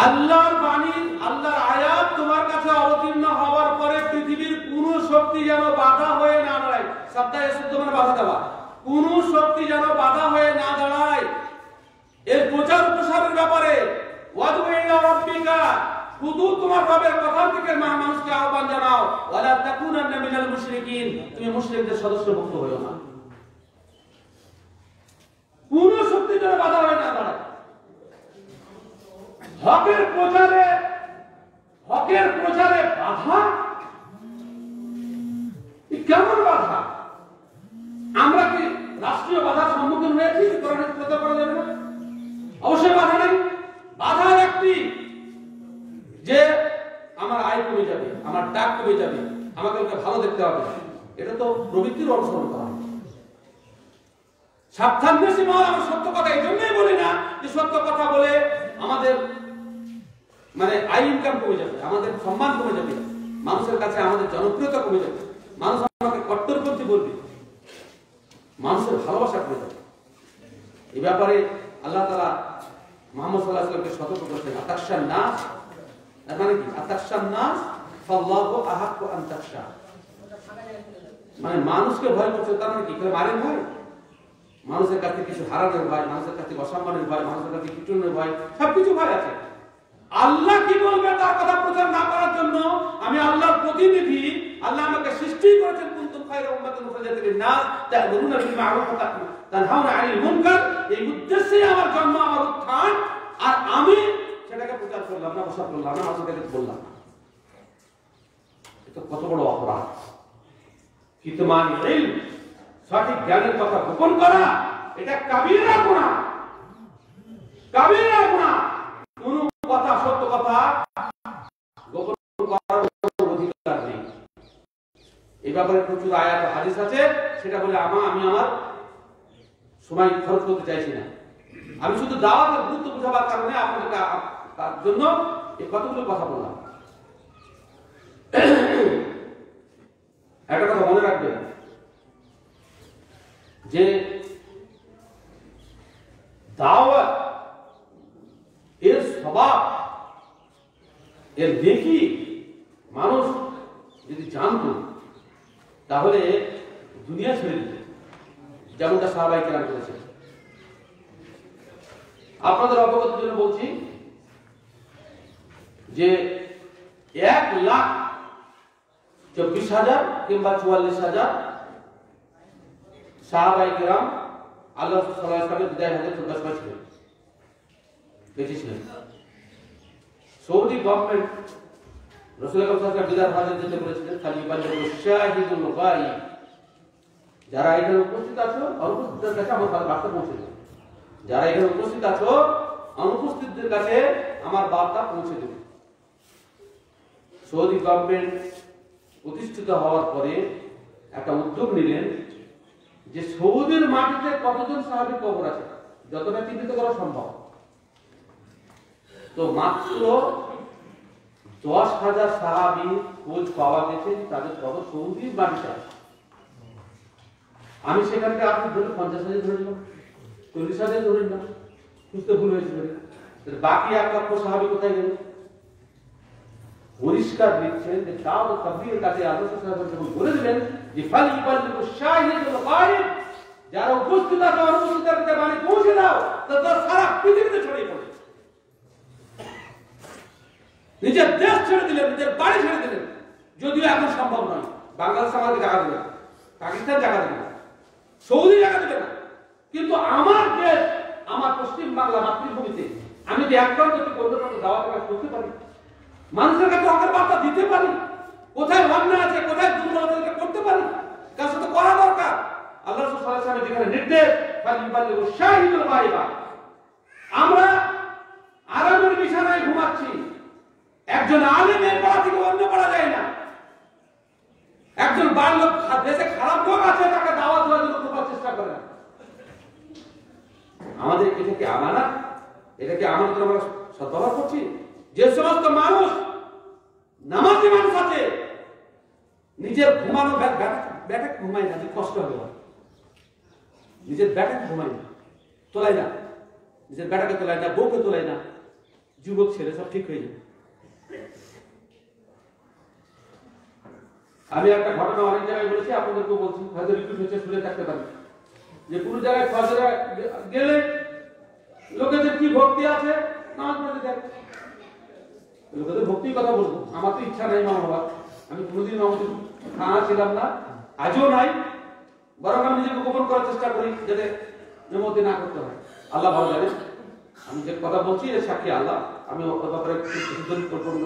আল্লাহর বাণী, আল্লাহর আয়াত তোমার কাছে অবতীর্ণ হওয়ার পরে পৃথিবীর কোন শক্তি যেন বাধা হয়ে না দাঁড়ায়। সপ্তাহে শুদ্ধ মানে বাধা দেওয়া, কোন শক্তি যেন বাধা হয়ে না দাঁড়ায় এর প্রচার প্রসারের ব্যাপারে। ওয়াদউ ইলা রাব্বিকা, শুধু তোমার রবের কথা থেকে মানুষকে আহ্বান জানাও, ওয়ালা তাকুনান্না মিনাল মুশরিকিন, তুমি মুশরিকদের সদস্যভুক্ত হয়ো না। কোন শক্তি যেন বাধা হয়ে না দাঁড়ায় হকের প্রচারে। হকের প্রচারে বাধা, কেমন বাধা? আমরা কি রাষ্ট্রীয় বাধার সম্মুখীন হয়েছি? কোরআনের প্রচার করা যাবে না? অবশ্যই বাধা নেই। বাধা একটি, যে আমার আয় কমে যাবে, আমার ডাক কমে যাবে, আমাকে ভালো দেখতে হবে, এটা তো প্রবৃত্তির অনুসরণ করা। সাবধান বেশি মহল, আমরা সত্য কথা এই জন্যই বলি না যে সত্য কথা বলে আমাদের মানে আয় ইনকাম কমে যাবে, আমাদের সম্মান কমে যাবে, মানুষের কাছে আমাদের জনপ্রিয়তা কমে যাবে, মানুষ আমাকে কট্টরপন্থী বলবে, মানুষের ভালোবাসা কমে যাবে। এই ব্যাপারে আল্লাহ তাআলা মুহাম্মদ সাল্লাল্লাহু আলাইহি ওয়াসাল্লামকে সতর্ক করেছেন। আতাকশান নাস, এর মানে কি? আতাকশান নাস ফাল্লাহু আহাক্কু আন তাকশা, মানে মানুষকে ভয় করছে, তার মানে কি? মারেন ভয়, মানুষের কাছে কিছু হারানোর ভয়, মানুষের কাছে অসম্মানের ভয়, মানুষের কাছে পিটনের ভয়, সবকিছু ভয় আছে। আল্লাহ কি বলবে তার কথা প্রচার না করার জন্য আমি আল্লাহর প্রতিনিধি, আল্লাহ আমাকে সৃষ্টি করেছেন, কুনতুম খায়রা উম্মাতিন উখরিজাত লিন-নাস তা'মুরুনা বিল মা'রুফ ওয়া তানহাউনা 'আনিল মুনকার। এই উদ্দেশ্যে আমার জন্ম, আমার উত্থান, আর আমি সেটাকে প্রচার করলাম না, প্রচার করলাম না, মানুষকে বললাম। এটা কত বড় অপরাধ! কিতমান ইলম, সঠিক জ্ঞানের কথা গোপন করা, এটা কাবীরা গুনাহ, কাবীরা গুনাহ। কোন কথা, সত্য কথা গোপন করার অধিকার নেই। এই ব্যাপারে প্রচুর আয়াত হাদিস আছে, সেটা বলে আমি আমার সময় খরচ করতে চাইছি না। আমি শুধু দাওয়াতের গুরুত্ব বোঝাবার কারণে আপনাদেরকে তার জন্য এই কতগুলো কথা বললাম। একটা কথা মনে রাখবেন যে দাওয়াত এর স্বভাব, এর নেকি মানুষ যদি জানতো তাহলে দুনিয়া ছেড়ে দিত, যেমনটা সাহাবায়ে কেরাম করেছে। আপনাদের অবগতির জন্য বলছি যে 1 লাখ 24,000 কিংবা 44,000 সাহাবায়ে কেরাম আল্লাহ সাল্লাল্লাহু আলাইহি ওয়াসাল্লামের বিদায় হতে 14 মাস ছিলেন, বেঁচে ছিলেন। সৌদি গভর্নমেন্ট রাসূলুল্লাহ সাল্লাল্লাহু আলাইহি ওয়াসাল্লাম বিদায় হতে যেতে বলেছিলেন, খালিফাতুল শাহিদুল গায়ব, যারা এখানে উপস্থিত আছো অনুপস্থিতদের কাছে আমার বার্তা পৌঁছে দেবে। যারা এখানে উপস্থিত আছো অনুপস্থিতদের কাছে আমার বার্তা পৌঁছে দেবে। সৌদি গভর্নমেন্ট প্রতিষ্ঠিত হওয়ার পরে একটা উদ্যোগ নিলেন যে সৌদির মাটিতে কতজন সাহাবী কবর আছে যতটা চিহ্নিত করা সম্ভব। তো মাত্র 10,000 সাহাবী খোঁজ পাওয়া গেছে তাদের কবর সৌদির মাটিতে আছে। আমি সেখানকে আপনি ধরে 50,000 ধরে নিলাম, 40,000 ধরে নিলাম, খুঁজতে ভুল হয়েছিল। বাকি 1 লক্ষ সাহাবী কোথায় গেল? পরিষ্কার লিখছেন যে দাউদ কবির কাছে আল্লাহ সাল্লাল্লাহু আলাইহি ওয়াসাল্লাম বলে দিলেন যে ফালিবাল্লিগু শাহিদুল গায়ব, যারা উপস্থিত আছে অনুপস্থিতদের কাছে বাণী পৌঁছে দাও, তারা সারা পৃথিবীতে ছড়িয়ে পড়ে। নিজের দেশ ছেড়ে দিলেন, নিজের বাড়ি ছেড়ে দিলেন, যদিও এখন সম্ভব নয়। বাংলাদেশ আমাকে জায়গা দেবে না, পাকিস্তান জায়গা দেবে না, সৌদি জায়গা দেবে না, কিন্তু আমার দেশ, আমার পশ্চিম বাংলা মাতৃভূমিতে আমি যে এক প্রান্ত থেকে অন্য প্রান্তে দাওয়াত কাজ করতে পারি, মানুষের কাছে হকের বার্তা দিতে পারি, কোথায় অন্যায় আছে কোথায় দুর্বলতা করতে পারি, কাজ তো করা দরকার। আল্লাহ রাসূল সাল্লাল্লাহু আলাইহি ওয়াসাল্লাম যেখানে নির্দেশ ফালিবাল্লিগু শাহিদুল গায়ব, আমরা আরামের বিছানায় ঘুমাচ্ছি, একজন আলেমের পাড়া থেকে অন্য পাড়া যায় না, একজন বাড়ির লোক দেশে খারাপ লোক আছে তাকে দাওয়াত দেওয়ার জন্য করার চেষ্টা করে না। আমাদের এটা কি আমানত? এটা কি আমানত আমরা সদ্ব্যবহার করছি? যে সমস্ত মানুষ নামাজি মানুষ আছে নিজের ঘুমানো ব্যাটা ঘুমায় না, কষ্ট হবে, নিজের ব্যাটাকে ঘুমায় না, তোলায় না, নিজের ব্যাটাকে তোলায় না, বউকে তোলায় না, যুবক ছেলে সব ঠিক হয়ে যায়। আমি একটা ঘটনা অনেক জায়গায় বলেছি, আপনাদেরকেও বলছি, হয়তো রিপিট হচ্ছে, শুনে থাকতে পারি, যে কোনো জায়গায় ফজরে গেলে লোকেদের কি ভক্তি আছে নামাজ পড়তে দেয়, লোকেদের ভক্তির কথা বলবো। আমার তো ইচ্ছা নাই মা বাবা, আমি কোনোদিন আমাদের খানা ছিলাম না, আজও নাই, বরং আমি নিজেকে গোপন করার চেষ্টা করি যাতে মেমতি না করতে হয়। আল্লাহ ভালো জানে আমি যে কথা বলছি এর সাক্ষী আল্লাহ, আমি ওর ব্যাপারে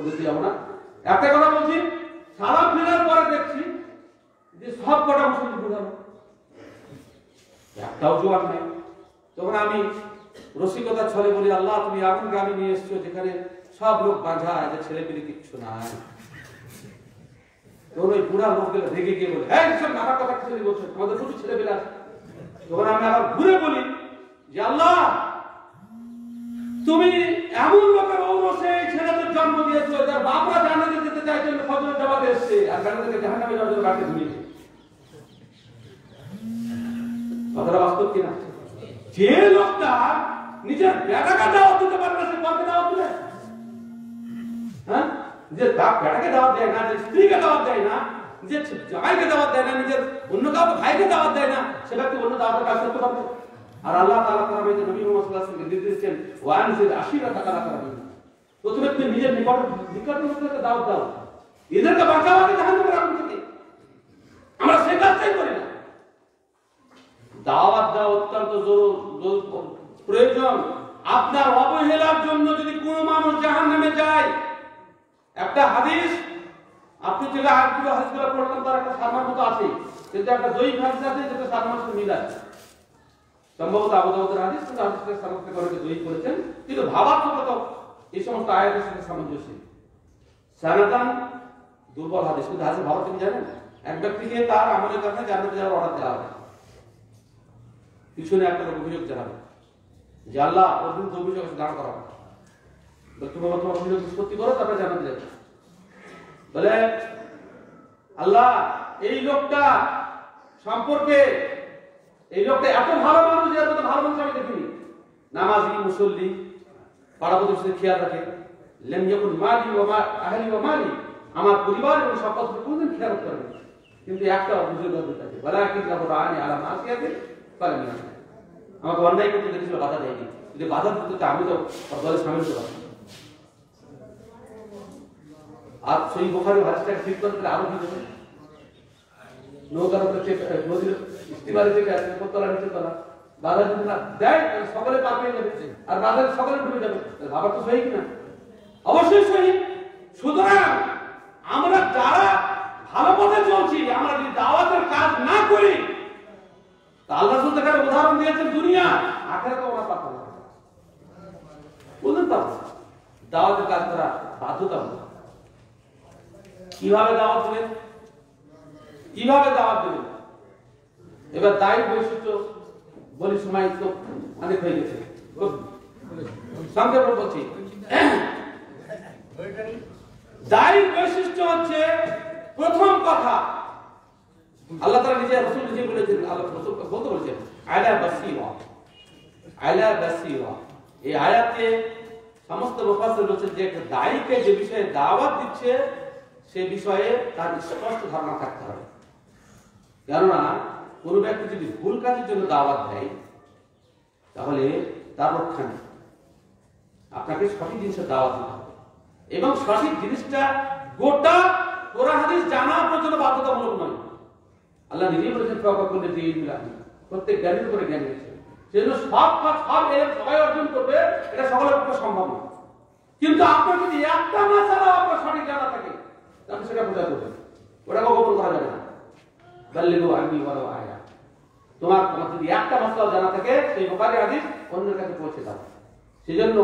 দিতে যাবো না। একটা কথা বলছি, সালাম ফেরার পরে দেখছি যে সব কটা মুসলিম বুঝানো, একটাও জোয়ান নেই। তখন আমি রসিকতা ছলে বলি, আল্লাহ তুমি এমন গ্রামে নিয়ে এসছো যেখানে সব লোক বাঁধা, যে ছেলে পেলে কিচ্ছু নাই। তখন ওই বুড়া লোকগুলো রেগে গিয়ে বলে, হ্যাঁ সব নানা কথা ছেলে বলছো, তোমাদের প্রচুর ছেলে পেলে আছে। তখন আমি আবার ঘুরে বলি যে আল্লাহ তুমি এমন লোকের ঔরসে ছেলেদের জন্ম দিয়েছো যার বাপরা জান্নাতে যেতে চাইছেন, ফজরের জামাতে এসেছে, আর জান্নাতে জাহান্নামে যাওয়ার জন্য রাখতে ধুনিয়েছে। কথাটা বাস্তব কিনা? যে লোকটা নিজের বেটাকে দাওয়াত দিতে পারে না, সে কাকে দাওয়াত দিবে? হ্যাঁ, যে বেটাকে দাওয়াত দেয় না, যে স্ত্রীকে দাওয়াত দেয় না, যে জামাইকে দাওয়াত দেয় না, নিজের অন্য কাউকে ভাইকে দাওয়াত দেয় না, সে ব্যক্তি অন্য দাওয়াতের কাজ করতে পারবে? আর আল্লাহ তাআলা তার নবী মুহাম্মদ সাল্লাল্লাহু আলাইহি ওয়াসাল্লাম নির্দেশ দিয়েছেন, ওয়ানজির আশিরাতাকা আল-আকরাবিন, প্রথমে তুমি নিজের নিকট লোকদেরকে দাওয়াত দাও, এদেরকে বাঁচাও আগে জাহান্নামের আগুন থেকে। আমরা সেই কাজটাই করি না। দাওয়াত দেওয়া অত্যন্ত প্রয়োজন। আপনার অবহেলার জন্য যদি কোনো মানুষ জাহান্নামে যায়, একটা হাদিস, আপনি যেটা আরেকগুলো হাদিসগুলো পড়লাম তার একটা সারমার মতো আছে, কিন্তু একটা জয়ী হাদিস আছে যেটা সারমার সাথে মিল আছে, সম্ভবত আবু দাউদের হাদিস, কিন্তু হাদিসটা সারমাকে করে জয়ী করেছেন, কিন্তু ভাবাত্মকতা এই সমস্ত আয়াতের সাথে সামঞ্জস্য। সানাদান দুর্বল হাদিস, কিন্তু হাদিস ভালো তিনি জানেন, এক ব্যক্তিকে তার আমলের কারণে জান্নাতে যাওয়ার অর্ডার দেওয়া হবে, পিছনে একটা অভিযোগ জানাবে যে আল্লাহ ওর বিরুদ্ধে অভিযোগ দাঁড় করাবো, তোমার অভিযোগ নিষ্পত্তি করো, তারপরে জানাতে যাবে। বলে আল্লাহ এই লোকটা সম্পর্কে, এই লোকটা এত ভালো মানুষ, এত ভালো মানুষ আমি দেখিনি, নামাজি, মুসল্লি, পাড়া প্রতিবেশীদের খেয়াল রাখে, লেম যখন মালি ও আহলি ও মালি, আমার পরিবার এবং সম্পদ কোনদিন খেয়াল করবে, কিন্তু একটা অভিযোগ আছে, বলা কিন্তু রানি আলা মাসিয়াতে পারেন না, আমাকে অন্যায় করতে দেখেছিল, বাধা দেয়নি, যদি বাধা দিতে আমি তো দলে সামিল হতে পারতাম। আর সেই বুখারী হাদিসটাকে ঠিক করতে আরো কি হবে, নৌকার উপরে নদীর স্টিমারে থেকে আসবে উপরতলা নিচেতলা বাধা যদি না দেয় সকলে পা পেয়ে যাবে আর বাধা সকলে ডুবে যাবে ভাবার তো সহি কিনা অবশ্যই সহি সুতরাং আমরা যারা ভালো পথে চলছি আমরা যদি দাওয়াতের কাজ না করি তা আল্লাহ রাসূল তাকে উদাহরণ দিয়েছেন দুনিয়া আখিরাতে ওরা পাতা না বলুন তো দাওয়াতের কাজ করা বাধ্যতামূলক কিভাবে দাওয়াত দেবেন কিভাবে দাওয়াত দেবেন এবার দায়ী বৈশিষ্ট্য বলি সময় তো অনেক হয়ে গেছে সংক্ষেপে বলছি দায়ী বৈশিষ্ট্য হচ্ছে প্রথম কথা আল্লাহ তাআলা নিজে রাসূল নিজে বলেছেন আল্লাহ রাসূল বলতে বলেছেন আলা বাসীরা এই আয়াতে সমস্ত মুফাসসির বলেছেন যে দায়ীকে যে বিষয়ে দাওয়াত দিচ্ছে সে বিষয়ে তার স্পষ্ট ধারণা থাকতে হবে কেননা কোন ব্যক্তি যদি ভুল কাজের জন্য দাওয়াত দেয় তাহলে তার রক্ষা নেই আপনাকে সঠিক জিনিসের দাওয়াত দিতে হবে এবং সঠিক জিনিসটা গোটা কোরআন হাদিস জানা পর্যন্ত বাধ্যতামূলক নয় আল্লাহ নিজেই বলেছেন প্রকাশে দিয়ে দিলাম প্রত্যেক জ্ঞানের উপরে জ্ঞান দিয়েছে সেজন্য সব এর সবাই অর্জন করবে এটা সকলের পক্ষে সম্ভব না কিন্তু আপনার যদি একটা মাসালা আপনার সঠিক জানা থাকে তাহলে সেটা প্রচার করবেন ওটা গোপন করা যাবে না বাল্লিগু আন্নি ওয়ালাউ আয়া তোমার যদি একটা মাসালা জানা থাকে সেই বুখারী হাদিস অন্যের কাছে পৌঁছে দাও সেজন্য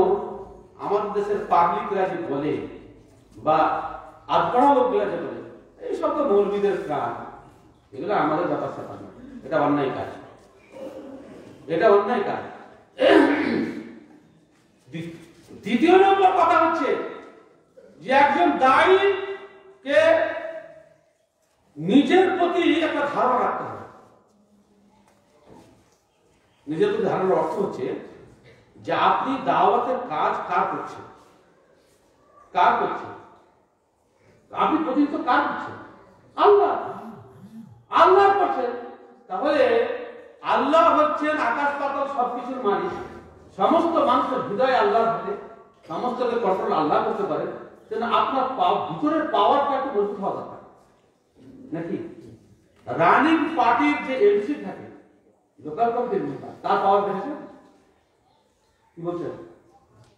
আমাদের দেশের পাবলিকরা যে বলে বা আধপড়া লোকগুলা যে বলে এই সব তো মৌলবীদের কাজ এগুলো আমাদের ব্যাপার স্যাপার না এটা অন্যায় কাজ এটা অন্যায় কাজ দ্বিতীয় নম্বর কথা হচ্ছে যে একজন দায়ীকে নিজের প্রতি একটা ধারণা রাখতে হবে নিজের প্রতি ধারণার অর্থ হচ্ছে যে আপনি দাওয়াতের কাজ কার করছেন আপনি প্রতিনিধিত্ব কার করছেন আল্লাহ করছেন তাহলে আল্লাহ হচ্ছেন আকাশ পাতাল সবকিছুর মালিক সমস্ত মানুষের হৃদয় আল্লাহর হাতে সমস্তকে কন্ট্রোল আল্লাহ করতে পারে সেজন্য আপনার ভিতরের পাওয়ারটা একটু মজবুত হওয়া দরকার নাকি রানিং পার্টির যে এমসি থাকে লোকাল কমিটির মেম্বার তার পাওয়ার দেখেছেন কি বলছেন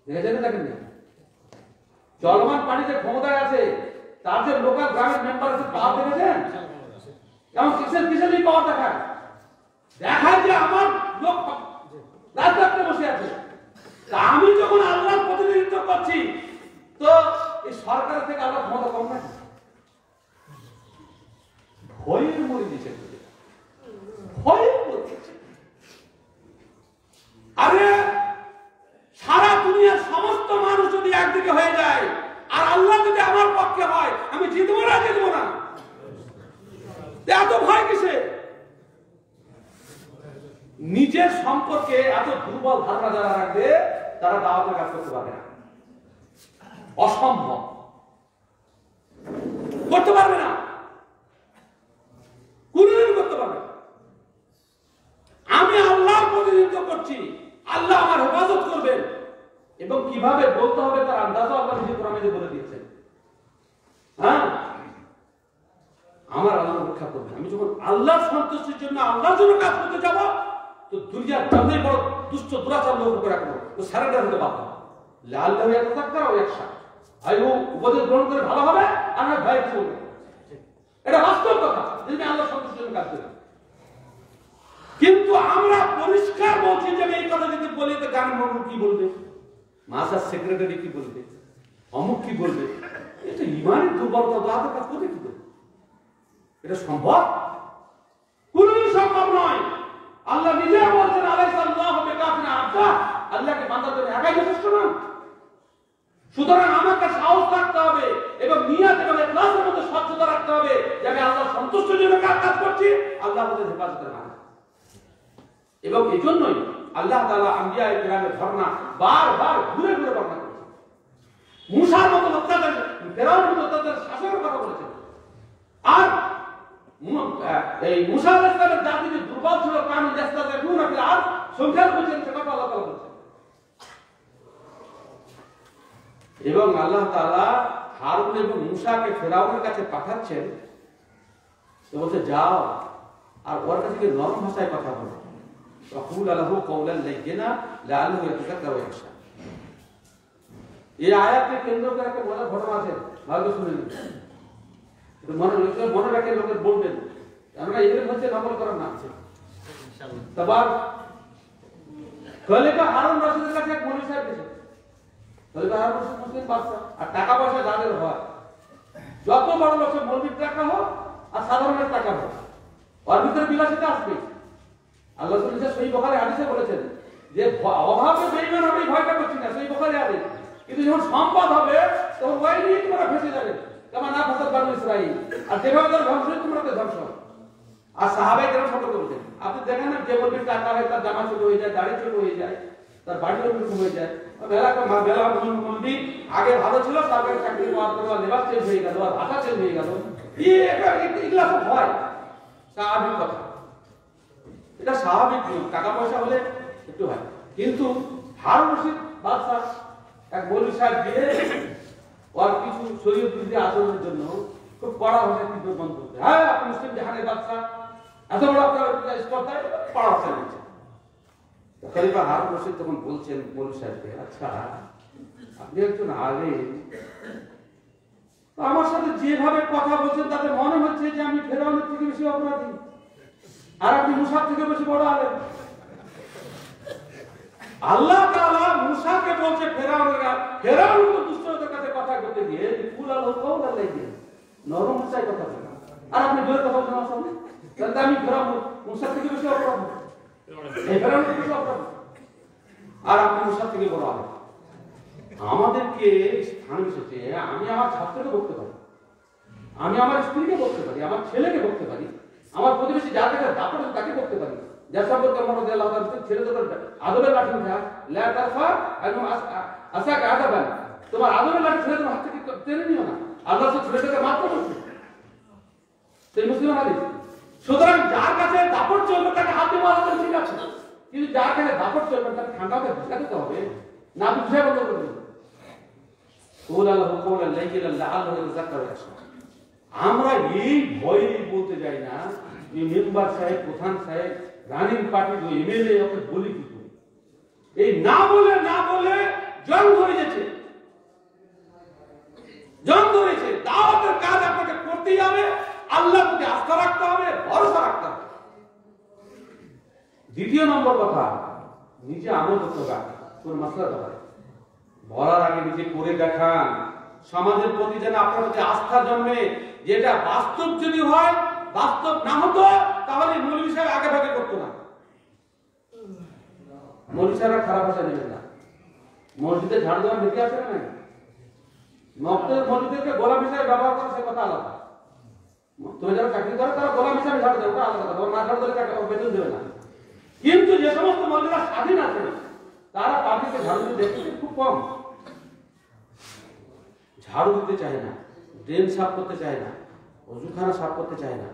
দেখেছেন দেখেন না চলমান পার্টিতে ক্ষমতায় আছে তার যে লোকাল গ্রামের মেম্বার আছে পাওয়ার দেখেছেন কেমন কিসের পাওয়ার দেখায় যে আমার লোক রাজত্বে বসে আছে তা আমি যখন আল্লাহর প্রতিনিধিত্ব করছি তো এই সরকার থেকে আল্লাহ ক্ষমতা কম না ভয়ের মরে দিচ্ছে আরে সারা দুনিয়ার সমস্ত মানুষ যদি একদিকে হয়ে যায় আর আল্লাহ যদি আমার পক্ষে হয় আমি জিতবো না এত ভয় কিসে নিজের সম্পর্কে এত দুর্বল ধারণা যারা রাখবে তারা দাওয়াতের কাজ করতে পারবে না অসম্ভব করতে পারবে না কোনদিন করতে পারবে আমি আল্লাহর প্রতিনিধিত্ব করছি আল্লাহ আমার হেফাজত করবেন এবং কিভাবে বলতে হবে তার আন্দাজও আল্লাহ নিজে কোরআনে বলে দিয়েছেন হ্যাঁ আমার আল্লাহ রক্ষা করবে আমি যখন আল্লাহর সন্তুষ্টির জন্য আল্লাহর জন্য কাজ করতে যাব তো দুনিয়ার যতই বড় দুষ্ট দুরাচার লোক করে রাখবো তো সারেন্ডার হতে পারবো লাল লাল তাকাও একসাথে আইও উপদেশ গ্রহণ করে ভালো হবে আর না ভয় চলবে এটা বাস্তব কথা যদি আল্লাহর সন্তুষ্টির জন্য কাজ করি কিন্তু আমরা পরিষ্কার বলছি যে এই কথা যদি বলি তো গান মঙ্গল কি বলবে মাসার সেক্রেটারি কি বলবে অমুক কি বলবে এটা ইমানের দুর্বলতা দাঁড়াতে কাজ করতে কি করবে এটা সম্ভব কোনদিন সম্ভব নয় আল্লাহ নিজে বলছেন আলাইসাল্লাহু বিকাফিন আবদা আল্লাহকে বান্দার জন্য একাই যথেষ্ট না সুতরাং আমাকে সাহস রাখতে হবে এবং নিয়ত এবং ইখলাসের মধ্যে স্বচ্ছতা রাখতে হবে যে আমি আল্লাহর সন্তুষ্টির জন্য কাজ করছি আল্লাহ আমাদের হেফাজতের মানে এবং এজন্যই আল্লাহ তাআলা আম্বিয়া কিরামের ঘটনা বারবার ঘুরে ঘুরে বর্ণনা করেছেন মুসার মতো অত্যাচার ফেরাউনের মতো অত্যাচার শাসনের কথা বলেছেন আর এই মুসা আলাইহিস সালামের জাতি যে দুর্বল ছিল কানুন দেশটাতে কোন ফিল আর সংখ্যা বলেছেন সে কথা আল্লাহ তাআলা বলেছেন এবং আল্লাহ তাআলা হারুন এবং মুসাকে ফেরাউনের কাছে পাঠাচ্ছেন তো বলছে যাও আর ওর কাছে গিয়ে নরম ভাষায় কথা বলো, ওয়াকুল লাহু কওলান লাইয়িনা লাআল্লাহু ইয়াতাযাক্কারু ওয়া ইয়াখশা। এই আয়াতকে কেন্দ্র করে একটা মজার ঘটনা আছে, ভালো শুনে নিন। এটা মনে রাখে লোকের বলবেন, আমরা এগুলো হচ্ছে নকল করার নাম আছে। তারপর খলিফা হারুন রশিদের কাছে এক মৌলভী সাহেব গেছে। খলিফা হারুন রশিদ মুসলিম বাদশা, আর টাকা পয়সা যাদের হয়, যত বড় লোক মৌলভীর টাকা হোক আর সাধারণের টাকা হোক, ওর ভিতরে বিলাসিতা আসবে। আল্লাহ সেই বুখারী হাদিসে বলেছেন যে অভাবে বেঈমান হবে ভয়টা করছি না, সেই বুখারী হাদিস। কিন্তু যখন সম্পদ হবে তখন ওই নিয়ে তোমরা ফেসে যাবে, কেমন না ফাসাদ বানু ইসরাঈল, আর যেভাবে তারা ধ্বংস হয় তোমরা ধ্বংস। আর সাহাবায়ে কেরাম ছোট করেছেন, আপনি দেখেন না যে বলবেন টাকা হয় তার জামা ছোট হয়ে যায়, দাড়ি ছোট হয়ে যায়, তার বাড়ি এরকম হয়ে যায়। বেলা মন্দি আগে ভালো ছিল, সরকারি চাকরি পাওয়ার পর লেবাস চেঞ্জ হয়ে গেল, আর ভাষা চেঞ্জ হয়ে গেল, এগুলা সব হয়, স্বাভাবিক কথা। এটা স্বাভাবিক নিয়ম, টাকা পয়সা হলে একটু হয়। কিন্তু হারুন রশিদ বাদশা এক মৌলভী সাহেব দিয়ে ওর কিছু শরীয়ত বিরোধী আচরণের জন্য খুব কড়া ভাষায় তীব্র বন্ধ করতে, হ্যাঁ আপনি মুসলিম জাহানের বাদশা, এত বড় আপনার স্পর্ধায় কড়া ভাষায় নিচ্ছেন। খলিফা হারুন রশিদ তখন বলছেন মৌলভী সাহেবকে, আচ্ছা আপনি একজন আলেম, আমার সাথে যেভাবে কথা বলছেন তাতে মনে হচ্ছে যে আমি ফেরাউনের থেকে বেশি অপরাধী, আর আপনি মুসার থেকে বেশি বড় আলেম। আল্লাহ তাআলা মুসাকে বলছে ফেরাউন তো দুষ্টদের কাছে কথা করতে গিয়ে কুল আল্লাহ কওলান লাইয়িনা, নরম ভাষায় কথা বলেন, আর আপনি জোরে কথা বলছেন আমার সামনে, তাহলে আমি ফেরাউন মুসার থেকে বেশি অপরাধী, এই ফেরাউন থেকে বেশি অপরাধী, আর আপনি মুসার থেকে বড় আলেম। আমাদেরকে স্থান বিশেষে আমি আমার ছাত্রকে বলতে পারি, আমি আমার স্ত্রীকে বলতে পারি, আমার ছেলেকে বলতে পারি, আমার প্রতিবেশী যার কাছে দাপট তাকে বলতে পারি, যার সম্পর্কে আমরা রাদিয়াল্লাহু তাআলা ছেলেদের আদবের লাঠি উঠা লা তারফা আসাক আদাবান, তোমার আদবের লাঠি ছেলেদের হাত থেকে টেনে নিও না, আল্লাহ তো ছেলেদেরকে মাফ করবে, সেই মুসলিম হাদিস। সুতরাং যার কাছে দাপট চলবে তাকে হাত দিয়ে মারা ঠিক আছে, কিন্তু যার কাছে দাপট চলবে তাকে ঠান্ডাতে ভিজা দিতে হবে না, আপনি ভিজা বন্ধ করে দিন। কুল আল্লাহু কওলান লাইয়িনা লাআল্লাহু ইয়াতাযাক্কারু ওয়া ইয়াখশা। আমরা এই ভয়ে বলতে যাই না যে মেম্বার সাহেব, প্রধান সাহেব, রানিং পার্টির এমএলএ ওকে বলি কি করে, এই না বলে জং ধরে গেছে, জং ধরেছে। দাওয়াতের কাজ আপনাকে করতেই হবে, আল্লাহর প্রতি আস্থা রাখতে হবে, ভরসা রাখতে হবে। দ্বিতীয় নম্বর কথা, নিজে আমল করতে হবে, কোন মাসলা ব্যাপারে বলার আগে নিজে করে দেখান, সমাজের প্রতি যেন আপনার প্রতি আস্থা জন্মে। যেটা বাস্তব যদি হয়, বাস্তব না হতো তাহলে মৌলভী সাহেব আগে ভাগে করতো না। মৌলভী সাহেবরা খারাপ ভাষা নেবেন না, মসজিদে ঝাড়ু দেওয়ার নীতি আছে না, মসজিদকে গোলাম হিসাবে ব্যবহার করে সে কথা আলাদা। তুমি যারা চাকরি করো তারা গোলাম হিসাবে ঝাড়ু দেবে, ওটা আলাদা কথা, না ঝাড়ু দিলে বেতন দেবে না। কিন্তু যে সমস্ত মসজিদরা স্বাধীন আছে তারা পাবলিককে ঝাড়ু দিতে দেখতে খুব কম, ঝাড়ু দিতে চায় না, ড্রেন সাফ করতে চায় না, অজুখানা সাফ করতে চায় না।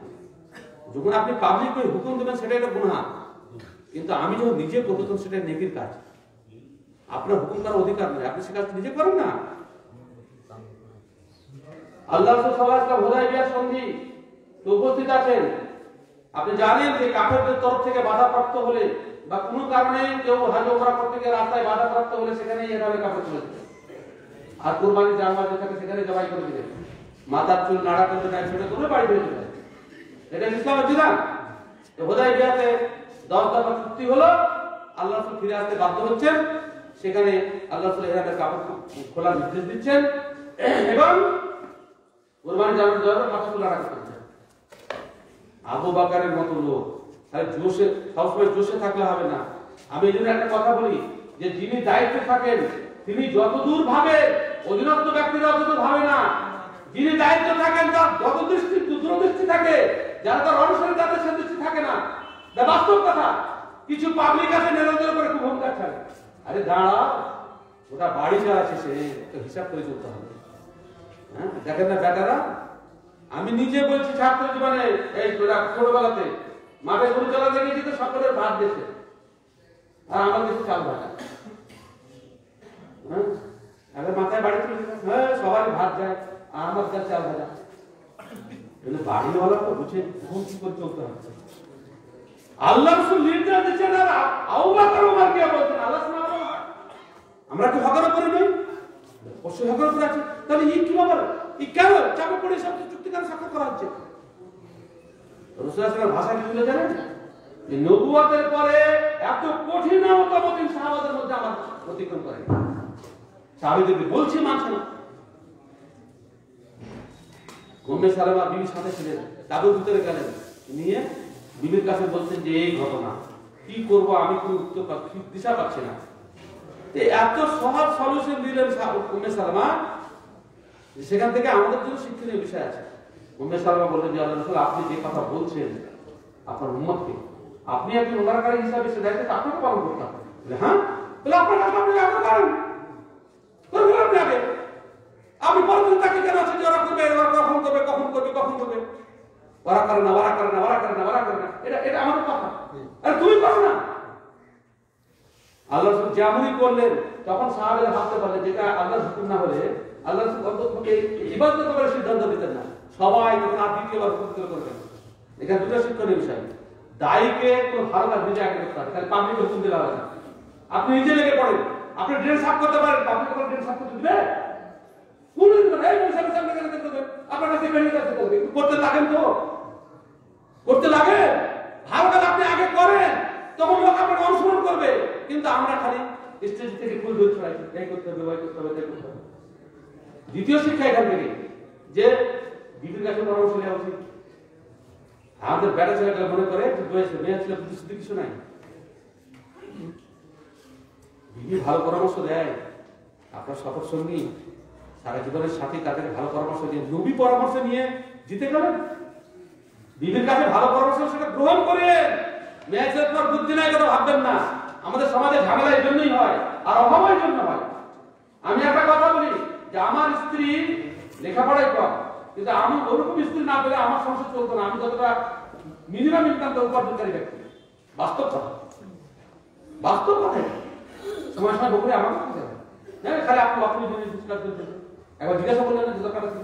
যখন আপনি পাবলিককে হুকুম দেবেন সেটা একটা গুনাহ, কিন্তু আমি যখন নিজে করতে তখন সেটা নেকির কাজ। আপনার হুকুম করার অধিকার নেই, আপনি সে কাজ নিজে করেন না। আল্লাহ রাসূল সাল্লাল্লাহু আলাইহি ওয়াসাল্লাম হুদায়বিয়া সন্ধি তো উপস্থিত আছেন। আপনি জানেন যে কাফেরদের তরফ থেকে বাধাপ্রাপ্ত হলে বা কোনো কারণে কেউ হজ ওমরা করতে গিয়ে রাস্তায় বাধাপ্রাপ্ত হলে সেখানেই এভাবে কাফের চলে যাবে, আর কুরবানি জানবার যেটাকে সেখানে জবাই করে দিলেন, মাথার চুল নাড়া করতে নাই ছোট করে বাড়ি ফিরে চলে যায়। এটা ইসলামের বিধান। তো হুদায়বিয়াতে 10 দফা চুক্তি হলো, আল্লাহ রাসূল ফিরে আসতে বাধ্য হচ্ছেন, সেখানে আল্লাহ রাসূল ইহরামের কাপড় খোলার নির্দেশ দিচ্ছেন এবং কুরবানি জানার জন্য মাথা চুল নাড়া করতে হচ্ছে। আবু বকরের মতো লোক তাই জোশে, সবসময় জোশে থাকলে হবে না। আমি এই জন্য একটা কথা বলি যে যিনি দায়িত্বে থাকেন তিনি যতদূর ভাবে, অধীনস্থ ব্যক্তিরা অতদূর ভাবে না। যিনি দায়িত্ব থাকেন তার যত দৃষ্টি দূরদৃষ্টি থাকে, যারা তার অনুসারী তাদের সে দৃষ্টি থাকে না। বাস্তব কথা, কিছু পাবলিক আছে নেতাদের উপরে খুব হুঙ্কার ছাড়ে, আরে দাঁড়া, ওটা বাড়ি চালাচ্ছে, সে হিসাব করে চলতে হবে। হ্যাঁ, দেখেন না বেটারা, আমি নিজে বলছি ছাত্র জীবনে এই ছোটবেলাতে মাঠে গরু চালাতে গেছি তো সকলের ভাত দিয়েছে, আর আমার কাছে চাল ভাজা। হ্যাঁ, মাথায় বাড়ি চলে, হ্যাঁ সবারই ভাত যায়, আর আমার কাছে চাল ভাজা। বাড়িওয়ালা তো বুঝে কোন কি করে চলতে হবে। আল্লাহ রাসূল নির্দেশ দিচ্ছেন, আর আবু বকর ওমর কে বলছেন আল্লাহ সুবহানাহু ওয়া তাআলা, আমরা কি হকের উপরে নই? অবশ্যই হকের উপরে আছি। তাহলে এই কি ব্যাপার, এই কেন চাপে পড়ে সব চুক্তি করে সাক্ষাৎ করা হচ্ছে? রাসূল সাল্লাল্লাহু আলাইহি ওয়াসাল্লাম ভাষা কি বলে জানেন? যে নবুয়তের পরে এত কঠিনতম দিন সাহাবাদের মধ্যে আমার অতিক্রম করে। সাহাবীদেরকে বলছি মানছে না। উম্মে সালামা বিবির সাথে ছিলেন, তাবুর ভিতরে গেলেন, নিয়ে বিবির কাছে বলছেন যে এই ঘটনা, কি করব আমি কোনো উত্তর দিশা পাচ্ছি না। এত সহজ সলিউশন দিলেন উম্মে সালামা, সেখান থেকে আমাদের জন্য শিক্ষণীয় বিষয় আছে। উম্মে সালামা বললেন যে আল্লাহর রাসূল, আপনি যে কথা বলছেন আপনার উম্মতকে, আপনি একজন উমরাকারী হিসাবে সে দায়িত্ব আপনাকে পালন করতে হবে। হ্যাঁ, তাহলে আপনার কাজ আপনি আগে করেন, করবেন আপনি আগে। আপনি পরদিন তাকে কেন আছে যে ওরা করবে, ওরা কখন করবে, কখন করবে, কখন করবে, ওরা করে না, ওরা করে না, ওরা করে না, ওরা করে না, এটা এটা আমাদের কথা। আরে তুমি করো না। আল্লাহ রাসূল যেমনই করলেন, তখন সাহাবারা ভাবতে পারলেন যেটা আল্লাহর হুকুম না হলে আল্লাহ রাসূল অন্ততপক্ষে ইবাদত করার সিদ্ধান্ত দিতেন না। সবাই তখন আর দ্বিতীয়বার পবিত্র করবেন। এখানে দুটো শিক্ষণীয় বিষয়। দায়ীকে কোনো ভালো কাজ নিজে আগে করতে হবে, তাহলে পাবলিক হুকুম দিলে হবে না। আপনি নিজে লেগে পড়েন, আপনি ড্রেন সাফ করতে পারেন, পাবলিক কোনো ড্রেন সাফ করতে দিবে? আপনার কাছে করতে লাগেন, তো করতে লাগে ভালো কাজ আপনি আগে করেন, তখন লোক আপনাকে অনুসরণ করবে। কিন্তু আমরা খালি স্টেজ থেকে ফুল ধরে ছড়াই, এই করতে হবে, ওই করতে হবে, তাই করতে হবে। দ্বিতীয় শিক্ষা এখান থেকে যে বিবির কাছে পরামর্শ নেওয়া উচিত। আমাদের বেটা ছেলেটা মনে করে মেয়ে ছেলে শুধু কিছু নাই, বিবি ভালো পরামর্শ দেয়। আপনার সফর সঙ্গী সারা জীবনের সাথে তাদের ভালো পরামর্শ দিয়ে নবী পরামর্শ নিয়ে জিতে গেলেন। বিবির কাছে ভালো পরামর্শ সেটা গ্রহণ করেন। মেয়েছেলের পর বুদ্ধি নাই কথা ভাববেন না। আমাদের সমাজে ঝামেলা এই জন্যই হয়, আর অভাবের জন্য হয়। আমি একটা কথা বলি যে আমার স্ত্রী লেখাপড়াই কম, কিন্তু আমি ওরকম স্ত্রী না পেলে আমার সংসার চলতো না। আমি যতটা মিনিমাম ইনকাম উপার্জনকারী ব্যক্তি, বাস্তব কথা, বাস্তব কথাই। সময় সময় বকুড়ে আমার কথা খালি আপনি ডিসকাস করছেন, একবার জিজ্ঞাসা করলেন না দরকার আছে।